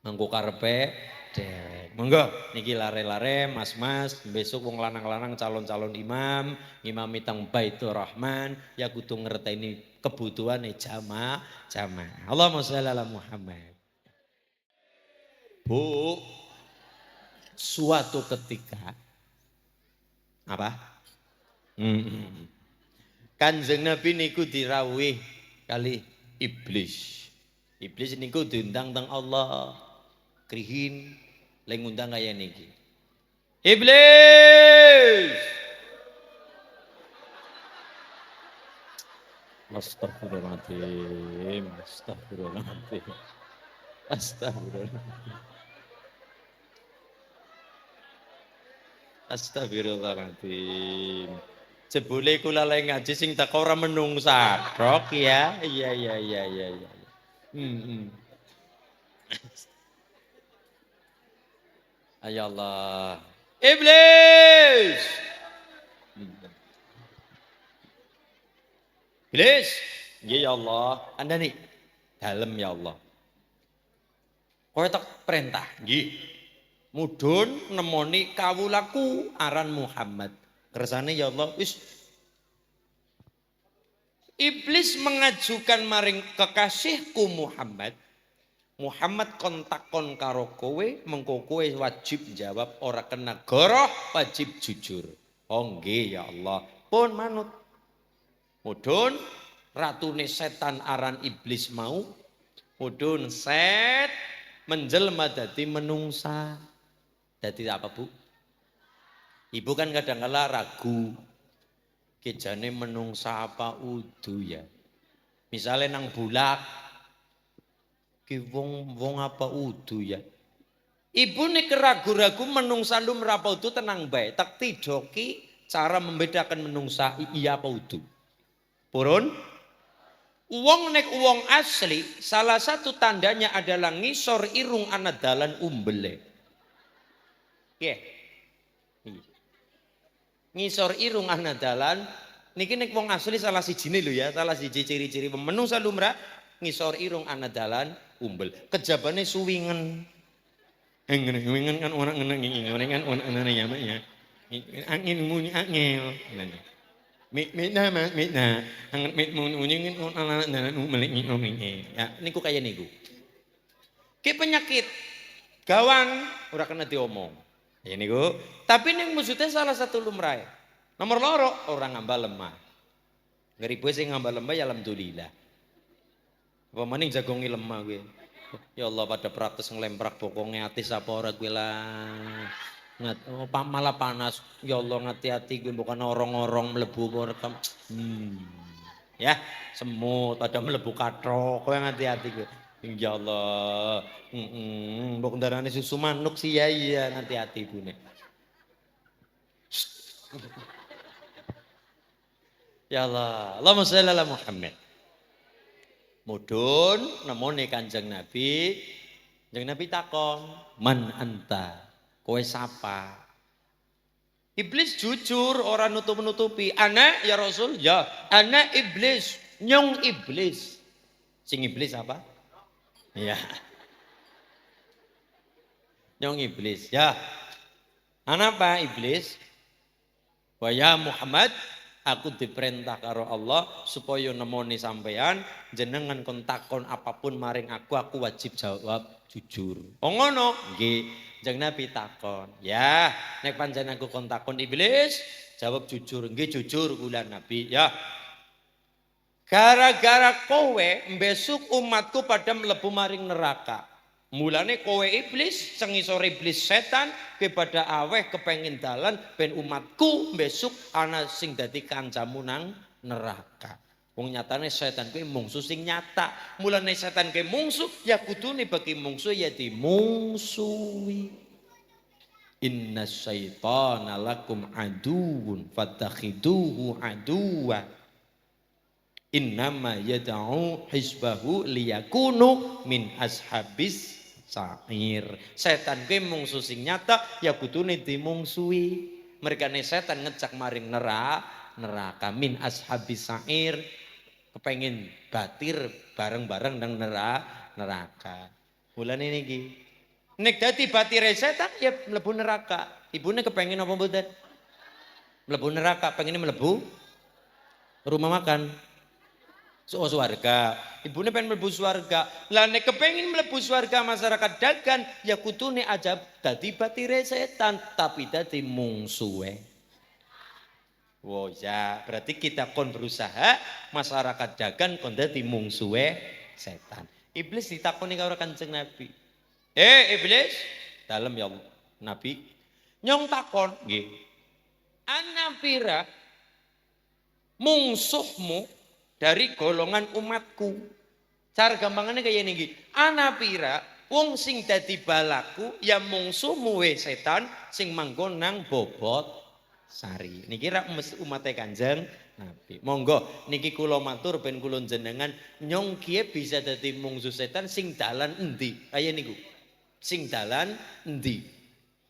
Nganggo karepe dewek. Monggo niki lare-lare mas-mas besok wong lanang-lanang calon-calon imam, ngimami teng Baitur Rahman ya kudu ngerteni kebutuhane jamaah. Allahumma sholli ala Muhammad. Bu, Suatu ketika apa? Kanjeng Nabi niku dirawuhi kali iblis. Iblis niku diundang teng Allah. Krihin leng ngundang kaya niki. Iblis. Astagfirullahaladzim. Astagfirullahaladzim. Astagfirullahaladzim. Astagfirullahaladzim. Jebule kula lek ngaji sing teko ora menungsa, Trok ya. Iya. Ayo Allah. Iblis. Iblis. Nggih ya Allah. Anda nih dalem ya Allah. Kowe tak perintah. Nggih. Mudhun nemoni kawulaku aran Muhammad. Kersane ya Allah wis. Iblis mengajukan maring kekasihku Muhammad. Muhammad kontakon karo kowe, mengko kowe wajib jawab, ora kena goroh, wajib jujur. Oh nggih ya Allah. Pun manut. Mudhun ratune setan aran iblis mau. Mudhun set menjelma dadi menungsa. Dadi apa Bu? Ibu kan kadang-kala ragu. Kejane menungsa apa udu ya. Misalnya nang bulak. Ki wong apa udu ya. Ibu nih keragu-ragu menungsa lu merapa udu tenang baik. Tak tidoki cara membedakan menungsa iya apa udu. Purun. Uang nek uang asli salah satu tandanya adalah ngisor irung anadalan umbele. Yeah. Ngisor irung anadalan niki nek wong asli salah sijine lho ya, salah siji ciri-ciri menungsa lumrah ngisor irung anadalan umbel. Kejabane suwingen. Ngene kan orang ngene kan orang ya. Angin muni angel. Mitna mitna. Anget mit muni ya niku kaya niku. Ki penyakit gawang ora kena diomong. Ya niku. Tapi ning maksudnya salah satu lumrah. Nomor loro orang ngambal lemah. Ngeribu sing ngambal lemah ya alhamdulillah. Apa maning jagongi lemah gue. Ya Allah pada praktis ngelemprak pokoknya atis apa ora gue lah. Malah panas. Ya Allah ngati-hati gue bukan orang-orang melebu rekam. Ya semut pada melebu katrok. Kowe ngati-hati gue. Ya Allah. Mbok darane susu manuk sih ya iya ngati-hati ibune. Ya Allah. Allahumma shalli ala Muhammad. Mudun nemoni Kanjeng Nabi. Kanjeng Nabi takon, "Man anta?" Kowe sapa? Iblis jujur, orang nutup-nutupi. Ana ya Rasul, ya. Ana iblis, nyong iblis. Sing iblis apa? Ya. Nyong iblis, ya. Ana apa iblis? Wa ya Muhammad, aku diperintah karo Allah supaya nemoni sampean jenengan kontakon apapun maring aku wajib jawab jujur. Oh ngono? Nggih. Kanjeng Nabi takon. Ya, nek pancen aku kontakon iblis, jawab jujur. Nggih jujur kula Nabi, ya. Gara-gara kowe mbesuk umatku pada mlebu maring neraka. Mulane kowe iblis, sengisor iblis setan kepada aweh kepengin dalan ben umatku besok ana sing dadi kancamu nang neraka. Wong nyatane setan kuwi mungsuh sing nyata. Mulane setan kuwi mungsuh ya kudune bagi mungsuh ya dimungsuhi. Inna syaitana lakum aduun fattakhiduhu aduwa. Innama yad'u hisbahu liyakunu min ashabis sa'ir. Setan kuwi mungsuh sing nyata ya kudune dimungsuhi. Mergane setan ngejak maring neraka min ashabis sa'ir. Kepengin batir bareng-bareng nang neraka. Mulane niki nek dadi batire setan ya mlebu neraka. Ibune kepengin apa mboten? Mlebu neraka, pengen mlebu rumah makan. So swarga, ibune pengen mlebu swarga. Lah nek kepengin mlebu swarga masyarakat dagang, ya kutune aja dadi batire setan, tapi dadi mungsuhe. Wow ya, berarti kita kon berusaha masyarakat dagang kon dadi mungsuhe setan. Iblis ditakoni karo Kanjeng Nabi. Iblis, dalem ya Allah. Nabi nyong takon nggih. Ana pira mungsuhmu dari golongan umatku? Cara gampangane kaya niki. Ana pira wong sing dadi balaku ya mungsuhmu we setan sing manggon nang bobot sari. Niki rak umate Kanjeng Nabi. Monggo niki kula matur ben kula jenengan nyong kiye bisa dadi mungsuh setan sing dalan endi? Kaya niku. Sing dalan endi?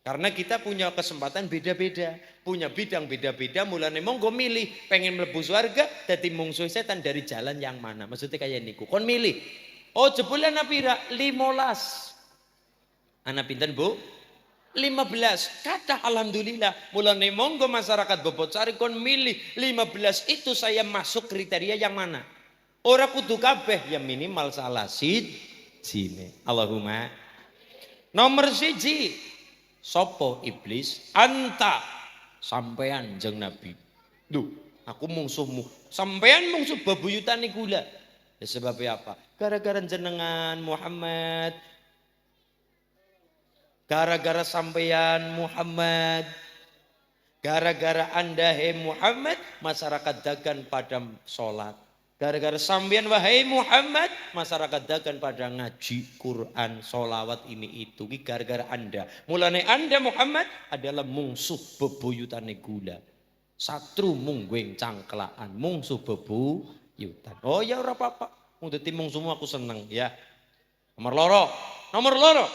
Karena kita punya kesempatan beda-beda, punya bidang beda-beda, mulane monggo milih pengen mlebu surga dadi mungsuh setan dari jalan yang mana. Maksudnya kayak niku. Kon milih. Oh jebule ana pira? 15. Ana pinten, Bu? 15. Kata alhamdulillah. Mulane monggo masyarakat Bobotsari kon milih 15 itu saya masuk kriteria yang mana? Ora kudu kabeh, ya minimal salah siji. Allahumma. Nomor 1. Sopo iblis anta sampean jeng Nabi. Duh, aku mungsuhmu. Sampean mungsuh bebuyutane kula. Ya sebabnya apa? Gara-gara jenengan Muhammad. Gara-gara sampean Muhammad. Gara-gara Anda Muhammad, masyarakat dagang pada sholat. Gara-gara sampean wahai Muhammad, masyarakat dagang pada ngaji Quran, sholawat ini itu. Gara-gara Anda. Mulane Anda Muhammad adalah mungsuh bebuyutane gula. Satru munggweng cangklaan, mungsuh bebuyutan. Oh ya ora apa-apa. Mung dadi mungsuhmu aku seneng ya. Nomor loro.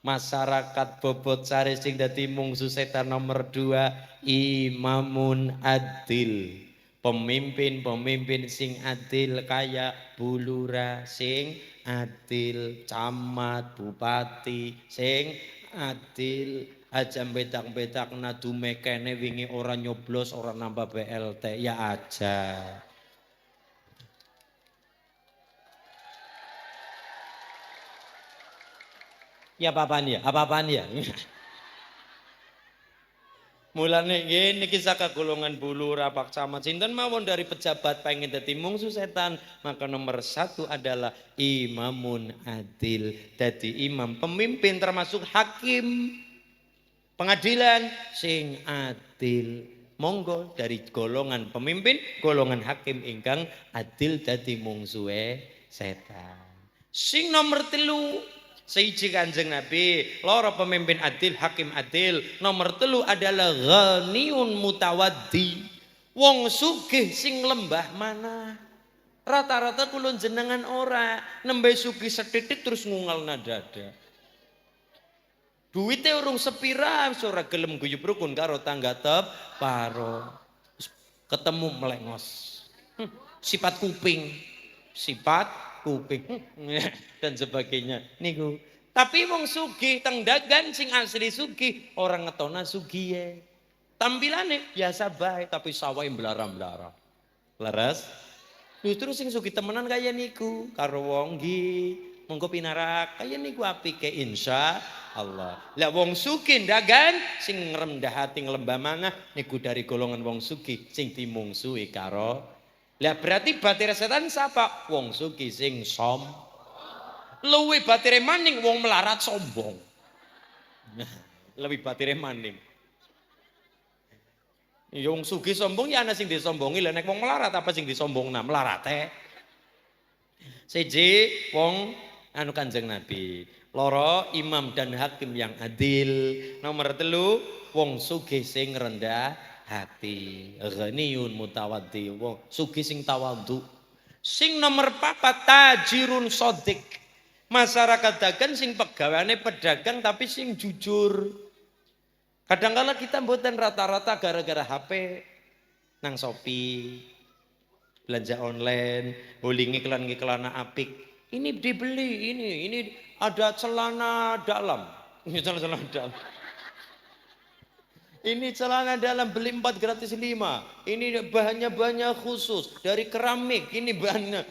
Masyarakat Bobotsari sing dadi mungsuh setan nomor 2 imamun adil. Pemimpin sing adil kaya bulura sing adil, camat, bupati sing adil, aja bedak-bedak nadu mekene wingi ora nyoblos ora nambah BLT ya aja. Ya apa-apaan ya. Mulane nggih niki saka golongan bulura Pak Camat sinten mawon dari pejabat pengen dadi mungsuh setan, maka nomor 1 adalah imamun adil. Dadi imam pemimpin termasuk hakim pengadilan sing adil. Monggo dari golongan pemimpin, golongan hakim ingkang adil dadi mungsuhe setan. Sing nomor 3 Seiji Kanjeng Nabi, loro pemimpin adil, hakim adil. Nomor 3 adalah ghaniyun mutawaddi. Wong sugih sing lembah mana. Rata-rata kula jenengan ora nembe sugih setitik terus ngungalna dada. Duite urung sepira ora gelem guyub rukun karo tangga paro. Ketemu melengos. Sifat kuping dan sebagainya niku. Tapi wong sugih teng dagan sing asli sugih orang ngetona sugihe. Tampilane biasa bae tapi sawahe mblara-mblara. Leres? Justru sing sugih temenan kaya niku karo wong nggih monggo pinarak kaya niku apike insyaallah. Lah wong sugih dagan sing rendah hati nglembah manah niku dari golongan wong sugih sing dimungsuhi karo. Lah berarti batire setan sapa? Wong sugih sing luwih batire maning wong melarat sombong. Lebih batire maning. Ya wong sugih sombong ya ana sing disombongi, lah nek wong melarat apa sing disombongna? Melarate. Siji wong anu Kanjeng Nabi. Loro imam dan hakim yang adil. Nomor 3 wong sugih sing rendah hati, ghaniyun mutawaddi, wong sugih sing tawadhu. Sing nomor 4 tajirun sodik. Masyarakat dagang sing pegawaiane pedagang tapi sing jujur. Kadang-kala kita mboten rata-rata gara-gara HP nang Shopee, belanja online, holing iklan-iklan apik. Ini dibeli, ini ada celana dalam. Ini celana dalam. Ini celana dalam beli 4 gratis 5. Ini bahannya khusus dari keramik. Ini bahannya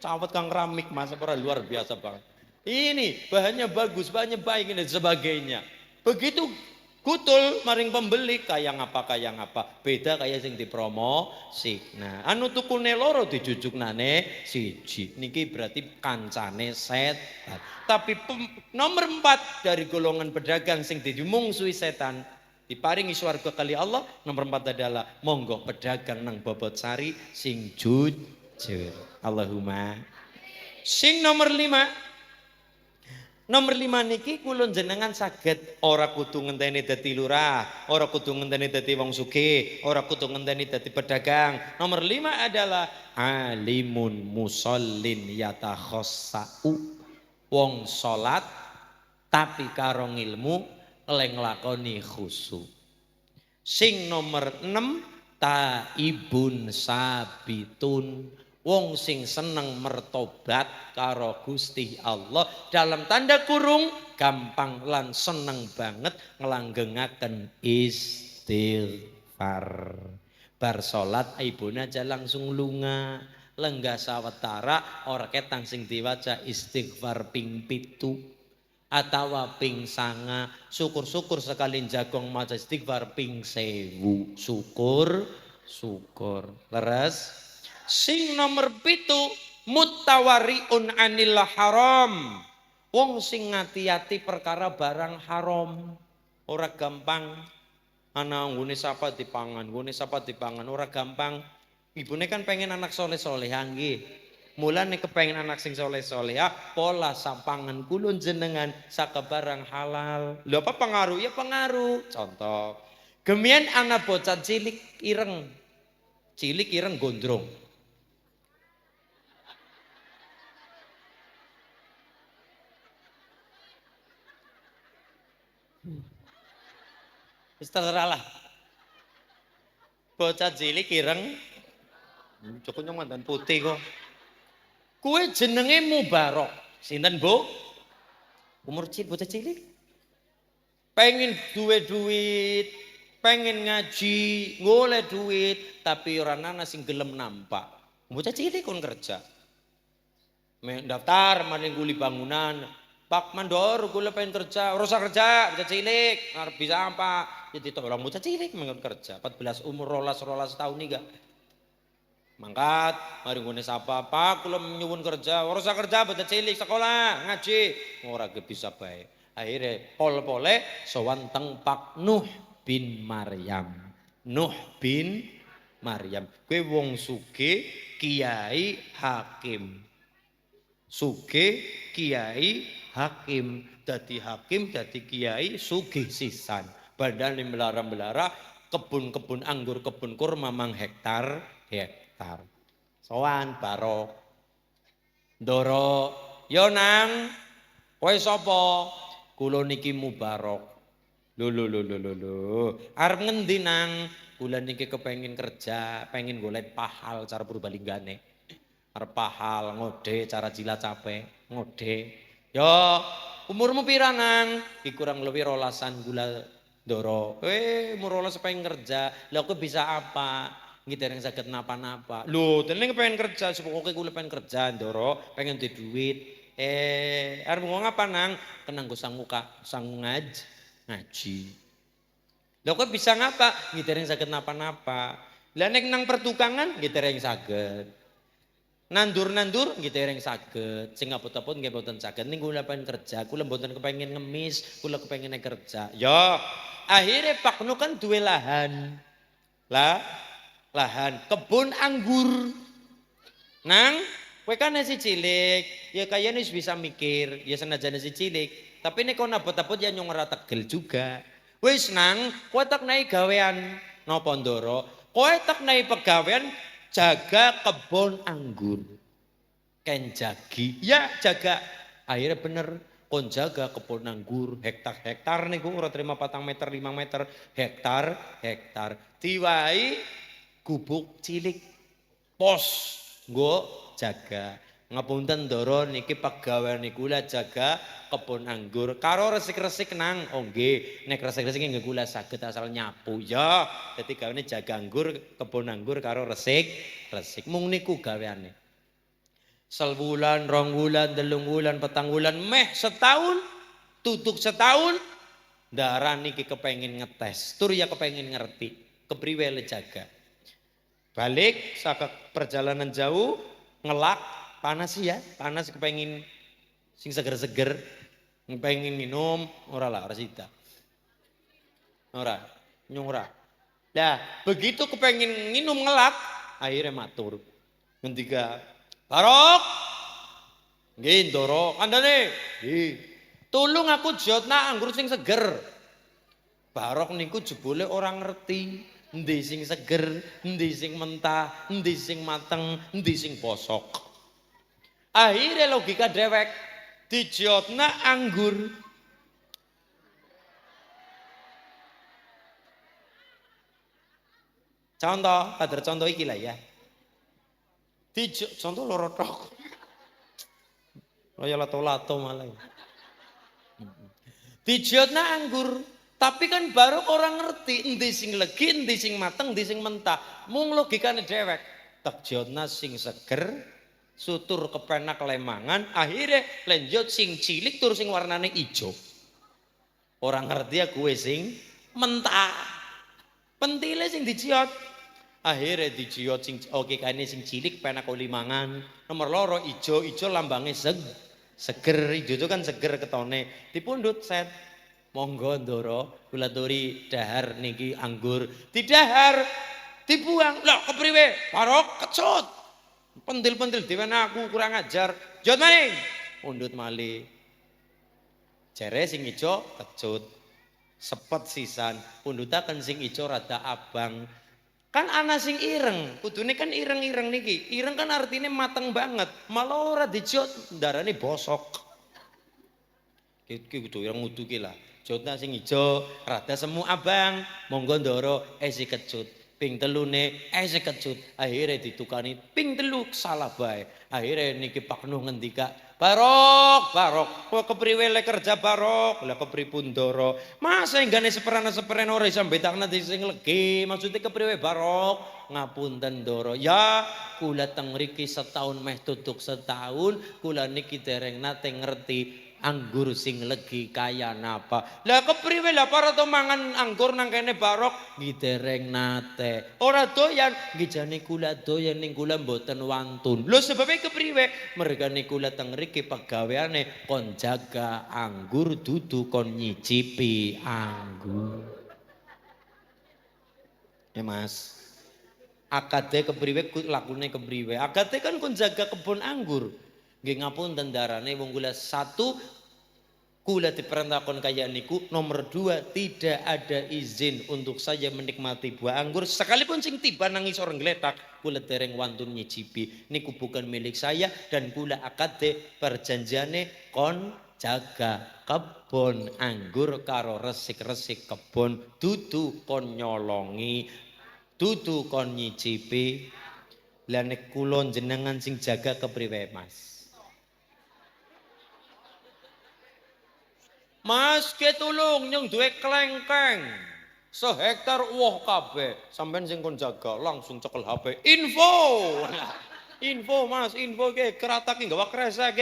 cawat kang keramik masa luar biasa banget. Ini bahannya bagus, bahannya baik ini sebagainya. Begitu kutul maring pembeli kayak ngapa. Beda kayak sing dipromo sih. Nah, anu tukune loro dijujuk nane siji. Niki berarti kancane setan. Tapi nomor 4 dari golongan pedagang sing dimungsuhi setan diparingi swarga kali Allah. Nomor 4 adalah monggo pedagang nang bobot sari sing jujur. Allahumma. Sing nomor 5. Nomor 5 niki kula jenengan saged ora kudu ngenteni dadi lurah, ora kudu ngenteni dadi wong sugih, ora kudu ngenteni dadi pedagang. Nomor 5 adalah alimun musallin yatakhassau. Wong salat tapi karo ngilmu leng lakoni khusyuk. Sing nomor 6 taibun sabitun. Wong sing seneng mertobat karo Gusti Allah dalam tanda kurung gampang lan seneng banget ngelanggengaken istighfar. Bar salat ibune aja langsung lunga, lenggah sawetara ora ketang sing diwaca istighfar ping 7 atawa ping 9. Syukur-syukur sekali jagong maca istighfar ping 1000. Syukur. Leres. Sing nomor 7 muttawariun anil haram. Wong sing ngati-ati perkara barang haram. Ora gampang ana nggone sapa dipangan, ora gampang. Ibune kan pengen anak soleh-soleh nggih. Mulane kepengen anak sing soleh-soleh, pola sampangan kulun jenengan saka barang halal. Lho apa pengaruh? Ya pengaruh. Contoh, gemien anak bocah cilik ireng gondrong. Terserah lah. Bocah cilik ireng, cukup nyong mantan putih kok. Kue jenenge Mubarok. Sinten Bu? Umur cilik bocah cilik. Pengen duwe duit, pengen ngaji, ngoleh duit, tapi orang ana sing gelem nampak. Bocah cilik kon kerja. Daftar maning kuli bangunan. Pak Mandor, gue pengen kerja, usah kerja, bocah cilik, ngarep bisa apa? Jadi tolong bocah cilik mengen kerja, 14 umur rolas tahun nih gak. Mangkat, mari gue sapa Pak, gue nyuwun kerja, usah kerja, bocah cilik, sekolah, ngaji, ora ge bisa bae. Akhirnya pol-pole sowan teng Pak Nuh bin Maryam. Gue wong sugih, kiai, hakim. Sugih, kiai, hakim, dadi kiai sugih sisan. Badane melara-melara, kebun anggur, kebun kurma mang hektar. Sowan Barok. Ndoro, yo nang, kowe sapa? Kula niki Mubarok. Lho. Arep ngendi nang? Kula niki kepengin kerja, pengen golek pahal cara purbalinggane. Arep pahal ngode cara jilat capek, ngode. Yo, umurmu pira nang? Kurang lebih rolasan gula Ndoro. Umur rolas pengen kerja. Lah aku bisa apa? Ngitereng saged napa-napa. Lho, teneng pengen kerja, sepokoke kula pengen kerja Ndoro, pengen duwe duit. Arep ngomong apa nang? Kenang go sang ngaji. Lah kok bisa ngapa? Ngitereng saged napa-napa. Lah nek nang pertukangan ngitereng saged. Nandur gitu yang saged, sing apot-apot nggih mboten saged. Ning kula pengen kerja, kula mboten kepengin ngemis, kula kepengin kerja. Ya, akhirnya Pak Nu kan duwe lahan. Lahan kebun anggur. Nang, kowe kan si cilik, ya kayaknya bisa mikir, ya senajan si cilik, tapi nek kon apot-apot ya nyong ora tegel juga. Wis nang, kowe tak naik gawean napa Ndoro? Kowe tak naik pegawean jaga kebun anggur. Ken jagi, ya jaga. Akhirnya bener, kon jaga kebun anggur hektar niku ora terima 4 meter 5 meter, hektar. Diwai gubuk cilik pos nggo jaga. Ngapunten Ndara niki pegaweane kula jaga kebon anggur karo resik-resik nang. Oh nggih, nek resik-resik nggih kula saged asal nyapu ya. Dadi gaweane jaga anggur, kebon anggur karo resik-resik. Mung niku gaweane. Sebulan, 2 wulan, 3 wulan, 4 wulan, meh setahun, tutuk setahun, darah niki kepengin ngetes, tur ya kepengin ngerti, kepriwe le jaga. Balik saka perjalanan jauh, ngelak, panas ya, panas kepengin sing seger-seger, kepengin minum, ora lah, ora sida. Ora, nyung ora. Nah, begitu kepengin minum ngelak, akhirnya matur. Ngendika, Barok, nggih Ndara, kandhane. Nggih. Tulung aku jotna anggur sing seger. Barok niku jebule orang ngerti endi sing seger, endi sing mentah, endi sing mateng, endi sing bosok. Akhirnya logika dewek dijotna anggur. Contoh, kader contoh iki lah ya. Contoh loro tok. Kaya lato-lato malah. Dijotna anggur, tapi kan baru orang ngerti endi sing legi, endi sing mateng, endi sing mentah. Mung logikane dewek. Tak jotna sing seger, sutur kepenak lemangan, akhirnya lanjut sing cilik tur sing warnane ijo. Orang ngerti ya kue sing mentah. Pentile sing dijiot. Akhirnya dijiot sing oke kane sing cilik penak limangan. Nomor loro ijo lambangnya seger, ijo itu kan seger ketone. Dipundhut set. Monggo Ndara kula aturi dahar niki anggur. Didahar, dibuang. Lah kepriwe? Barok kecut. Pentil-pentil dhewe aku kurang ajar. Jot maning. Pundhut malih. Jere sing ijo kecut. Sepet sisan. Pundhutaken sing ijo rada abang. Kan ana sing ireng, kudune kan ireng-ireng niki. Ireng kan artinya mateng banget. Malah ora dijot, darane bosok. Iki kudu ireng ngudu ki lah. Jotna sing ijo, rada semu abang, monggo Ndara esi kecut. Ping telune esi kecut. Akhirnya ditukani ping telu salah bae. Akhirnya niki Pak Nuh ngendika, Barok, kok kepriwe le kerja Barok? Lah kepripun Ndara? Masa enggane seperana-seperen ora iso mbedakna sing legi. Maksudnya kepriwe Barok? Ngapunten Ndara. Ya, kula teng mriki setahun meh tutuk setahun, kula niki dereng nate ngerti anggur sing legi kaya napa. Lah kepriwe lah para to mangan anggur nang kene Barok? Nggih dereng nate. Ora doyan, nggih jane kula doyan ning kula mboten wantun. Lho sebebe kepriwe? Mergane kula teng mriki pegaweane kon jaga anggur dudu kon nyicipi anggur. Ya Mas. Akade kepriwe lakune kepriwe? Akade kan kon jaga kebun anggur. Nggih ngapunten darane wong kula satu kula diperintahkan kaya niku, nomor 2 tidak ada izin untuk saya menikmati buah anggur sekalipun sing tiba nang isor ngletak kula dereng wantun nyicipi niku bukan milik saya dan kula akade perjanjiane kon jaga kebon anggur karo resik-resik kebon dudu kon nyolongi dudu kon nyicipi. Lah nek kula jenengan sing jaga kepriwe Mas? Mas ketulung nyong duwe klengkeng sehektar woh kabeh sampean sing kon jaga langsung cekel HP info Mas info ge keratake gawa kresek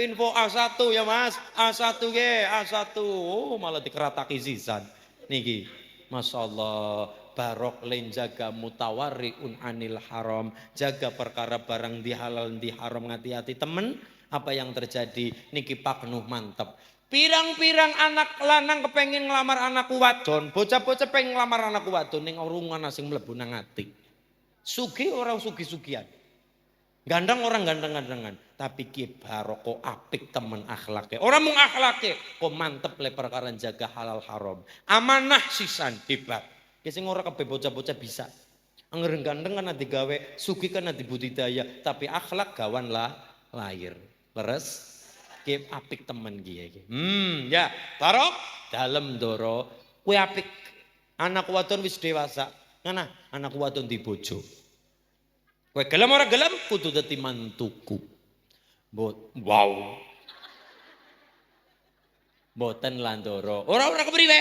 info A1 ya Mas A1 ge A1 oh malah dikerataki sisan niki masyaallah Barok len jaga mutawariun anil haram jaga perkara barang di halal di haram ngati-hati temen apa yang terjadi niki Pak Nuh mantep. Pirang-pirang anak lanang kepengin ngelamar anak wadon, bocah-bocah pengen ngelamar anak wadon ning urungan sing mlebu nang ati. Sugih orang sugih-sugihan. Gandeng orang gandeng-gandengan, tapi ki Barok kok apik temen akhlake. Ora mung akhlake, kok mantep le perkara jaga halal haram. Amanah sisan hebat. Ki sing ora kabeh bocah-bocah bisa. Anger gandeng kan digawe, sugih kan dibudidaya, tapi akhlak gawan lah lahir. Leres? Apik temen iki. Ya, Barok dalem Ndara, kowe apik. Anak wadon wis dewasa. Ngana, anak wadon di bojo. Kowe gelem ora gelem kudu dadi mantuku. Wow. Mboten landoro. Ora kepriwe?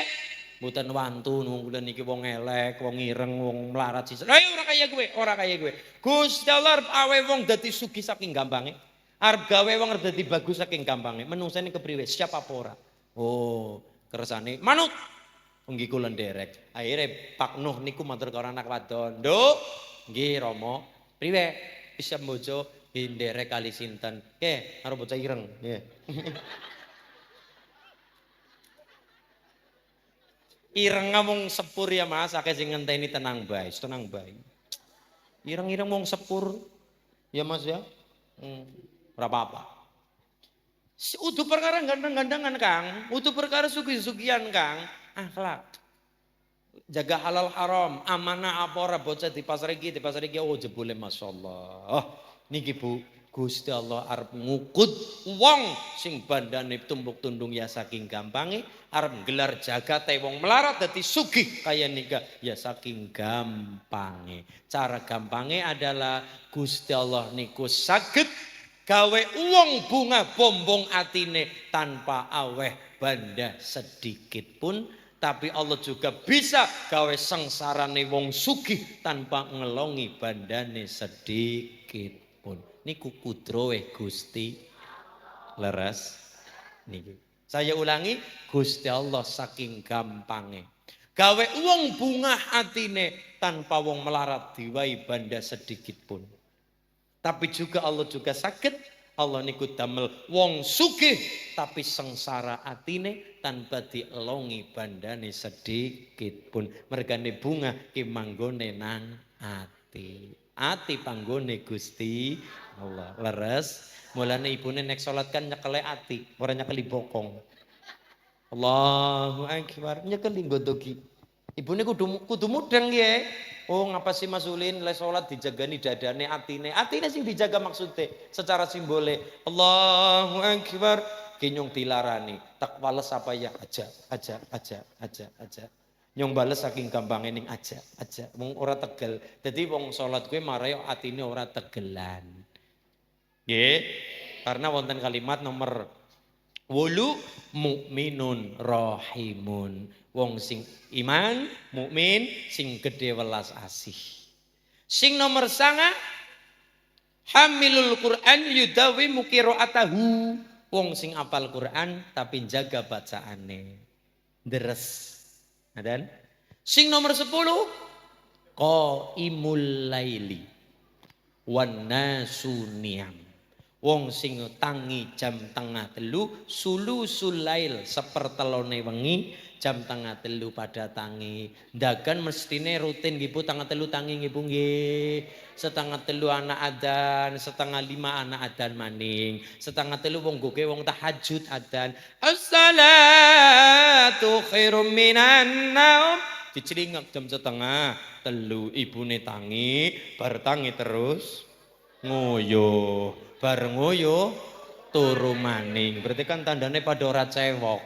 Mboten wantu nunggulen niki wong elek, wong ireng, wong melarat sisen. Ayo ora kaya gue. Gusti Allah arep awe wong dadi sugih saking gampange. Arep gawe wong dadi bagus saking gampange. Menungsane kepriwe? Siap apa ora? Oh, kersane manut. Nggih kula nderek. Akhire Pak Nuh niku matur karo anak wadon. Nduk, nggih Rama. Priwe? Bisa mbojo nderek kali sinten? Nggih, karo bocah ireng. Nggih. Ireng ngomong sepur ya Mas, akeh sing ngenteni tenang bae. Ireng-ireng wong sepur ya Mas ya. Ora apa-apa. Udu perkara gandeng-gandengan Kang, udu perkara sugi-sugian Kang, akhlak. Jaga halal haram, amanah apa ora bocah di pasar iki oh jebule masyaallah. Niki Bu, Gusti Allah arep ngukut wong sing bandane tumbuk tundung ya saking gampange, arep gelar jagate wong melarat dadi sugih kaya nika ya saking gampange. Cara gampange adalah Gusti Allah niku saged gawe wong bunga bombong atine tanpa aweh banda sedikit pun, tapi Allah juga bisa gawe sengsarane wong sugih tanpa ngelongi bandane sedikit pun. Niku kudrowe Gusti leres niki. Saya ulangi, Gusti Allah saking gampange gawe wong bungah atine tanpa wong melarat diwai banda sedikit pun. Tapi juga Allah juga sakit, Allah niku damel wong sugih tapi sengsara atine tanpa dielongi bandane sedikit pun. Mergane bunga ki manggone nang ati. Ati panggone Gusti Allah. Leres. Mulane ibune nek salat kan nyekele ati, ora nyekeli bokong. Allahu akbar, nyekeli nggondogi. Ibune kudu mudeng nggih. Oh ngapa sih Mas Ulin le salat dijagani dadane atine. Atine sing dijaga maksudnya secara simbole. Allahu akbar. Kinyong dilarani. Tak wales apa ya aja. Nyong bales saking gampangnya ning aja. Wong ora tegel. Dadi wong salat kuwi marai atine ora tegelan. Nggih. Karena wonten kalimat nomor 8 mukminun rahimun. Wong sing iman, mukmin, sing gede welas asih. Sing nomor 9 hamilul Quran yudawi qiraatahu. Wong sing apal Quran tapi jaga bacaane. Deres. Dan sing nomor 10 qaimul laili wan nasu niyam. Wong sing tangi jam tengah telu sulusul lail sepertelone wengi jam tengah telu pada tangi. Dagan mestine rutin nggih Bu tengah telu tangi nggih Bu nggih. Setengah telu anak adzan, setengah 5 anak adzan maning. Setengah telu wong goge wong tahajud adzan. As-salatu khairum minan naum. Dicelingak jam setengah telu ibune tangi, bar tangi terus ngoyo. Bar ngoyo turu maning. Berarti kan tandane pada ora cewok.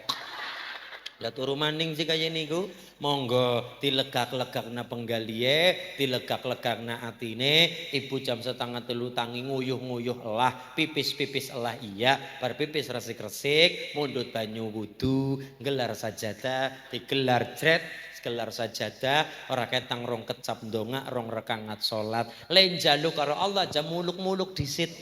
Lah turu maning sih kaya niku. Monggo dilegak-legakna penggalihe, dilegak-legakna atine. Ibu jam setengah telu tangi nguyuh-nguyuh elah, pipis-pipis elah iya. Bar pipis resik-resik, mundut banyu wudu, gelar sajadah, digelar jret. Gelar sajadah, ora ketang rong kecap ndonga, rong rakaat salat. Len njaluk karo Allah jam muluk-muluk disit.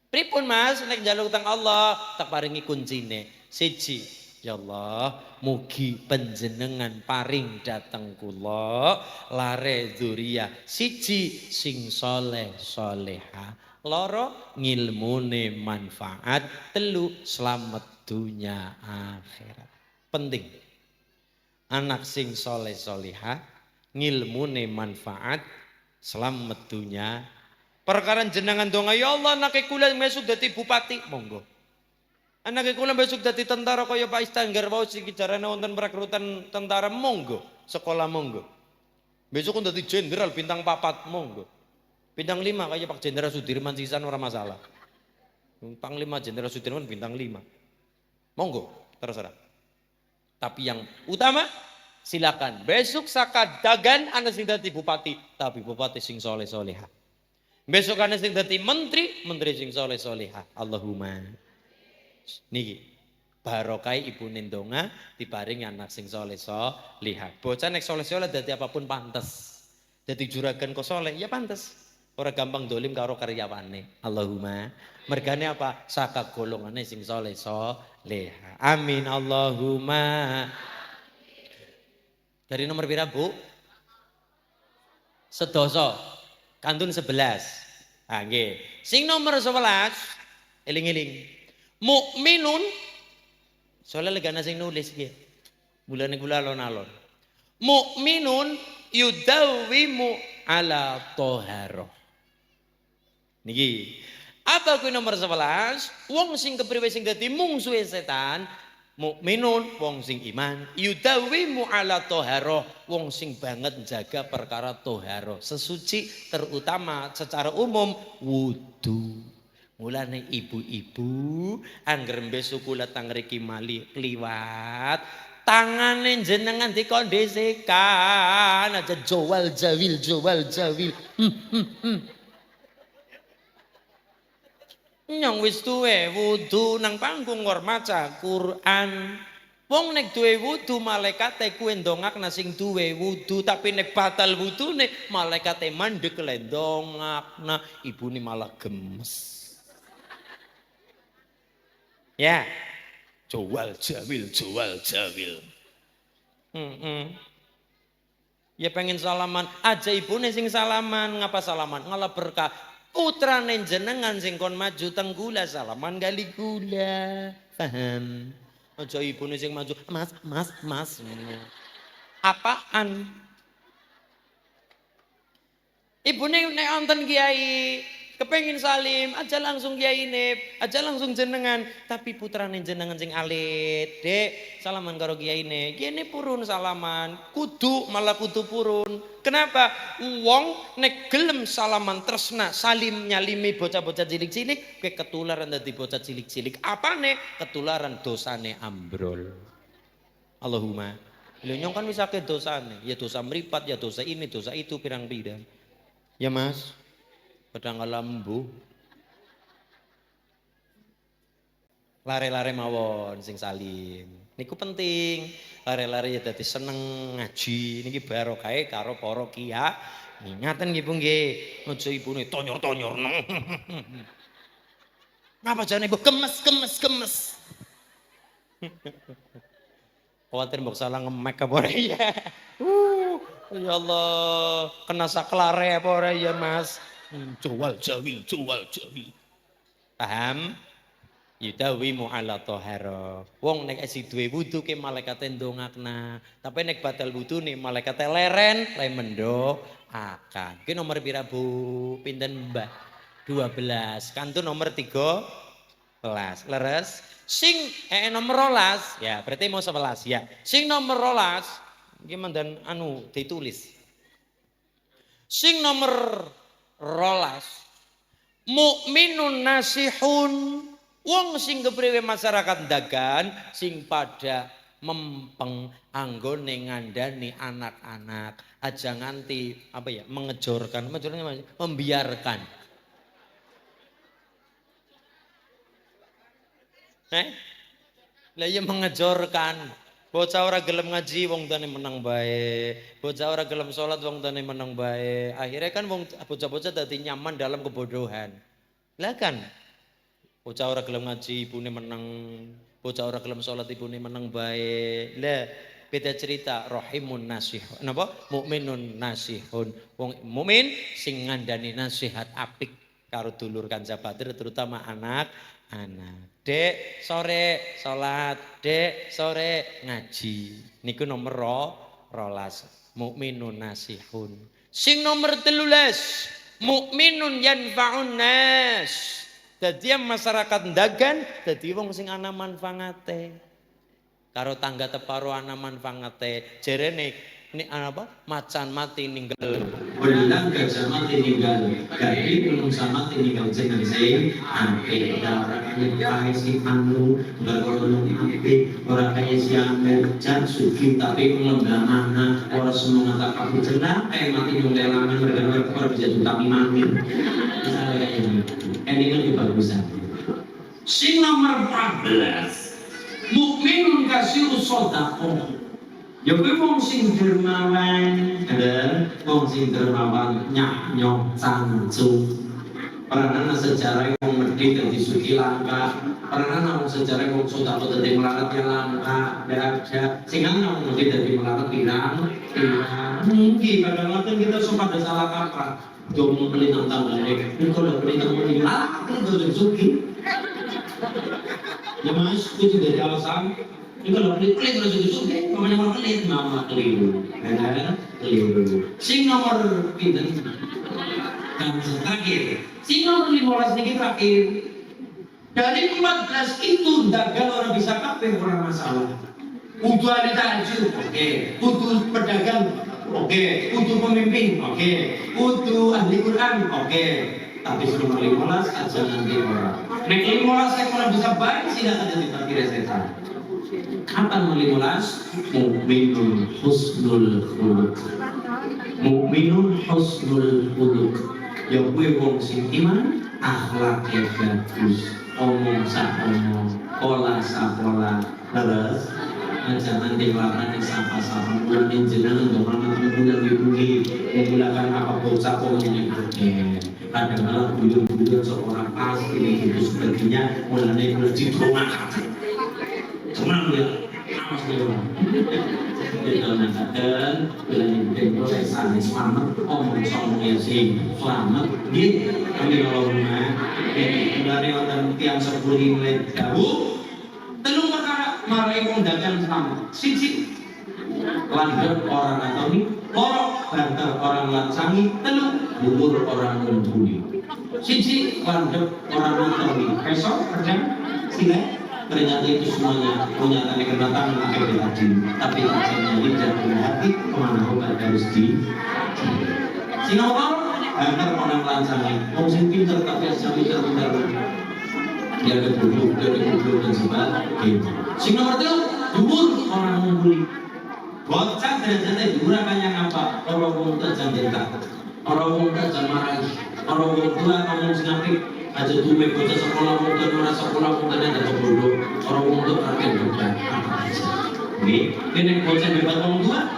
Pripun Mas nek njaluk teng Allah tak paringi kuncine. Siji, ya Allah, mugi panjenengan paring dateng kula lare dzuriyah siji sing saleh salehah. Loro ngilmune manfaat, telu slamet dunya akhirat. Penting. Anak sing saleh salehah, ngilmune manfaat, slamet dunya. Perkara jenengan donga ya Allah anake kula besok dadi bupati monggo. Anake kula besok dadi tentara kaya Pak Istanggar wau sing jarane wonten perekrutan tentara monggo, sekolah monggo. Besok dadi jenderal bintang 4 monggo. Bintang 5 kaya Pak Jenderal Sudirman sisan ora masalah. Panglima Jenderal Sudirman bintang 5. Monggo, terserah. Tapi yang utama silakan besok saka dagan ana sing dadi bupati, tapi bupati sing saleh salehah. Besokane sing dadi menteri, menteri sing soleh solehah. Allahumma. Niki barokah ibune ndonga diparingi anak sing soleh solehah. Bocah nek soleh soleh dadi apapun pantes. Dadi juragan kok soleh ya pantes. Ora gampang dolim karo karyawane. Allahumma. Mergane apa? Saka golongane sing soleh solehah. Amin Allahumma. Dari nomor pira, Bu? Sedoso. Kantun 11. Ah nggih. Sing nomor 11 eling-eling. Mukminun soalnya legana sing nulis nggih. Mulane kula alon-alon. Mukminun yudawimu ala toharoh. Niki. Apa kuwi nomor 11? Wong sing kepriwe sing dadi mungsuhe setan. Mukminun wong sing iman, yudawimu ala toharoh, wong sing banget jaga perkara toharoh, sesuci terutama secara umum wudu. Mulane ibu-ibu angger mbesuk kula tang mriki mali kliwat, tangane jenengan dikondisikan aja jowal jawil. Nyong wis duwe wudu nang panggung ngor maca Quran. Wong nek duwe wudu malaikate kuwi ndongakna sing duwe wudu, tapi nek batal wudune malaikate mandek le ndongakna, ibune malah gemes. Ya. Jowal jawil. Ya pengen salaman, aja ibune sing salaman, ngapa salaman? Ngalah berkah. Putrane jenengan sing kon maju teng gula salaman gali gula. Paham? Aja ibune sing maju, Mas. Apaan? Ibune nek wonten kiai kepengin salim, aja langsung kiyaine, aja langsung jenengan, tapi putrane jenengan sing alit, Dek, salaman karo kiyaine. Kiyaine purun salaman, kudu purun. Kenapa? Wong nek gelem salaman tresna, salim nyalimi bocah-bocah cilik-cilik, kowe ketularan dadi bocah cilik-cilik. Apane? Ketularan dosane ambrol. Allahumma. Lho nyong kan wis akeh dosane, ya dosa mripat, ya dosa ini, dosa itu pirang-pirang. Ya Mas. Pedang lembu. Lare-lare mawon sing salim. Niku penting. Lare-lare ya dadi seneng ngaji. Niki barokahe karo para kiai. Ngaten nggih Bu nggih. Aja ibune tonyor-tonyor. Napa jane Bu gemes. Kuwatir mbok salah ngemek apa ora ya. Ya Allah, kena saklare apa ora ya Mas? Jowal jawil. Paham? Yudawimu ala toharo. Wong nek isi duwe wudu ke malaikate ndongakna. Tapi nek batal wudu nih malaikate leren mendoakan. Ki nomor pira Bu? Pinten Mbah? 12. Kantun nomor 13. Leres? Sing nomor 12 ya, berarti mau 11 ya. Sing nomor 12 gimana dan ditulis. Sing nomor 12 mukminun nasihun, wong sing kepriwe masyarakat dagan sing pada mempeng anggone ngandani anak-anak, aja nganti apa ya mengejorkan, membiarkan. Lah ya mengejorkan. Bocah ora gelem ngaji wong tane menang bae. Bocah ora gelem salat wong tane menang bae. Akhirnya kan wong bocah-bocah dadi nyaman dalam kebodohan. Lah kan bocah ora gelem ngaji ibune menang, bocah ora gelem salat ibune menang bae. Lah beda cerita rahimun nasihun. Napa? Mukminun nasihun. Wong mukmin sing ngandani nasihat apik karo dulur kanca batir terutama anak-anak. Dek sore salat, dek sore ngaji. Niku nomor 12. Mukminun nasihun. Sing nomor 13 mukminun yanfa'un nas. Dadi masyarakat dagan dadi wong sing ana manfaate. Karo tangga teparo ana manfaate. Jerene ini apa? Macan mati ninggal. Belang gajah mati ninggal. Gadi menungsa mati ninggal jeneng sing apik. Ora kaya si anu, berkolong apik, ora kaya si amel jan sugi tapi lembah mana, ora semua tak kabeh jeneng kayak mati ninggal laman mereka ora bisa tapi mati. Misalnya kayak gitu. Ini kan bagusan. Sing nomor 14. Mukminun kasih sedekah. Ya kuwi wong sing dermawan, wong sing dermawan nyok sancu. Peranan sejarah wong medhi dadi suki langka, peranan wong sejarah wong sedekah dadi melarat yang langka, ada sing ana wong medhi dadi melarat pirang. Mungkin kadang-kadang kita sempat ada salah kaprah. Dong melintang tanggane, kalau melintang lah, itu suki. Ya mas, itu dari alasan. Ini kalau pelit harus disukai, kalau nomor pelit mama keliru, keliru. Sing nomor pinten, dan terakhir, sing nomor 15 ini terakhir. Dari 14 itu dagang orang bisa kabeh orang masalah. Untuk ahli tahajud, oke. Untuk pedagang, oke. Untuk pemimpin, oke. Untuk ahli Quran, oke. Tapi nomor 15 aja nanti orang. Nek 15 orang bisa baik tidak ada di takdir setan. Kapan 15? Mukminun husnul khuluq. Mukminun husnul khuluq. Ya kuwi wong sing iman, akhlake bagus, omong sak omong, pola sak pola. Terus jangan dilarang sapa-sapa bulan jenengan orang bulan dibugi menggunakan apa bocah ini kadang-kadang buyur-buyur seorang pas ini itu sebagainya mulai didongak. Cuman ya, awas dulu. Kita mengatakan bilang tempo sana selamat, omong ya sih selamat. Di kami rumah dari orang tiang 10 mulai jauh. Telung perkara marai wong dagang selamat. Siji landep orang atoni, loro banter orang lancangi, telung bubur orang membuli. Siji landep orang atoni, besok kerja sila. Ternyata itu semuanya punya tanda kedatangan akhir haji, tapi akhirnya lidah dan hati kemana obat harus di sinopal banter orang lancangi, wong sing pinter tapi asal pinter dia ada bodoh dan sebagainya. Sing nomor 3 dubur orang membuli. Bocah derajatnya dura kaya apa? Orang wong tajam jentak, orang wong tajam marah, orang wong tua ngomong sing apik. Aja duwe bocah sekolah mungkin ora sekolah mungkin ada bodoh. Orang wong tua parkir bocah. Nggih, kene bocah bebas wong tua,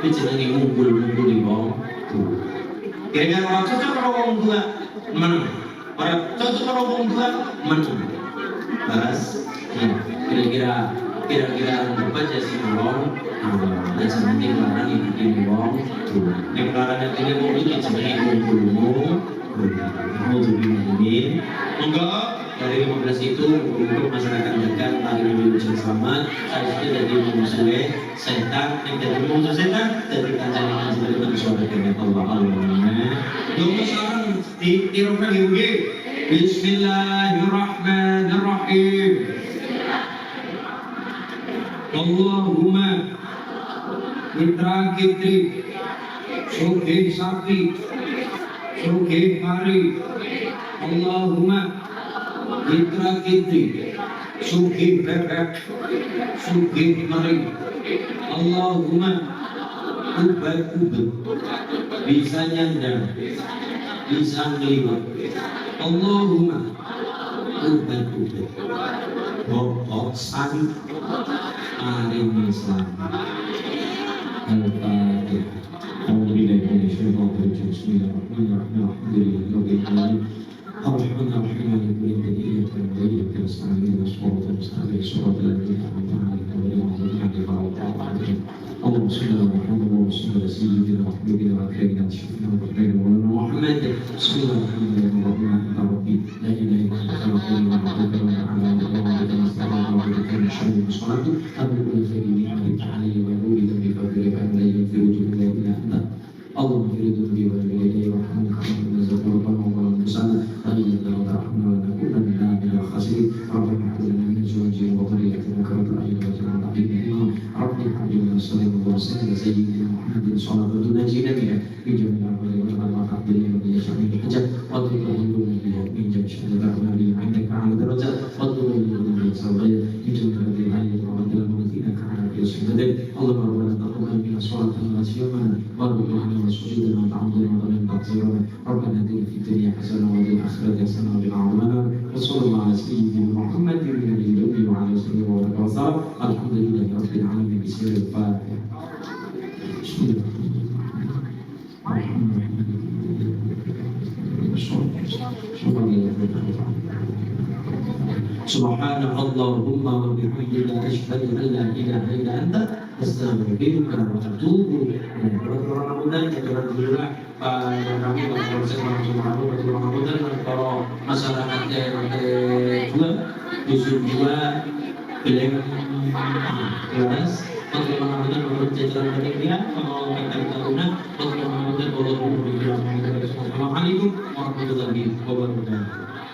jenenge ngumpul-ngumpul di wong tua. Kira-kira orang cocok karo wong tua, men. Orang cocok karo wong tua, men. Terus, kira-kira baca sih wong, dan sementing larang ikutin wong tua. Nek larang ini wong itu jenenge ngumpul-ngumpul. Alhamdulillah. Enggak dari 15 itu untuk masyarakat dekat tadi mengucapkan selamat. Saya sudah jadi musuh setan, tidak musuh setan, tapi kanjeng sebagai suara kepada Allah. Allahumma. Doa sekarang tirukan lagi. Bismillahirrahmanirrahim. Allahumma mitra kitri suki sapi Suki hari Allahumma mitra kitri Suki bebek Suki meri Allahumma ubah-ubah bisa nyandang bisa ngelima Allahumma ubah-ubah bokok sari alim Islam Al-Fatihah. Alhamdulillah Bismillahirrahmanirrahim. Alhamdulillah Rabbil alamin. اللهم صل على محمد وصل على سيدنا وحبيبنا وكريمنا وشفيعنا وحبيبنا مولانا محمد بسم الله الرحمن الرحيم انت ربي لا اله الا انت خلقتني وعبدك وعلى عبدك نستعين وعبدك من شر الصلاه قبل كل شيء عليك علي ويقول ذنبي فاغفر لا يغفر ذنوبا الا انت اللهم اغفر ذنوبي والدي وارحمني كما نزلت ربنا وانفسنا فإننا وترحمنا ولنكونن من الخاسرين ربنا هب لنا من ازواجنا وذرياتنا قرة اعين واجعلنا للمتقين اماما رب هب لنا صلى الله عليه وسلم سيدنا محمد hadhihi shalat wa tunajina biha min jami'il a'mali wa taqabbal lana biha syami'il hajat wa tuqarribuna biha min jami'il a'mali indaka 'ala darajat wa tuqarribuna biha sabaya min jami'il a'mali wa taqabbal lana ka'ala fi sujudik Allahumma rabbana taqabbal minna shalatana wa siyamana wa ruku'ana wa sujudana wa ta'amudana wa taqsirana rabbana atina fid dunya hasanah wa fil akhirati hasanah wa qina adzabannar wa sallallahu ala sayyidina Muhammadin wa ala alihi wa sallam alhamdulillahi rabbil alamin bismillahirrahmanirrahim Subhanaka Allahumma wa bihamdika asyhadu an la ilaha illa anta astaghfiruka wa atubu ilaik. Mudah-mudahan alhamdulillah kami berproses mudah-mudahan para masyarakat juga dusun juga bilang kelas mudah-mudahan menurut jajaran panitia kalau kata taruna mudah-mudahan Assalamualaikum warahmatullahi wabarakatuh.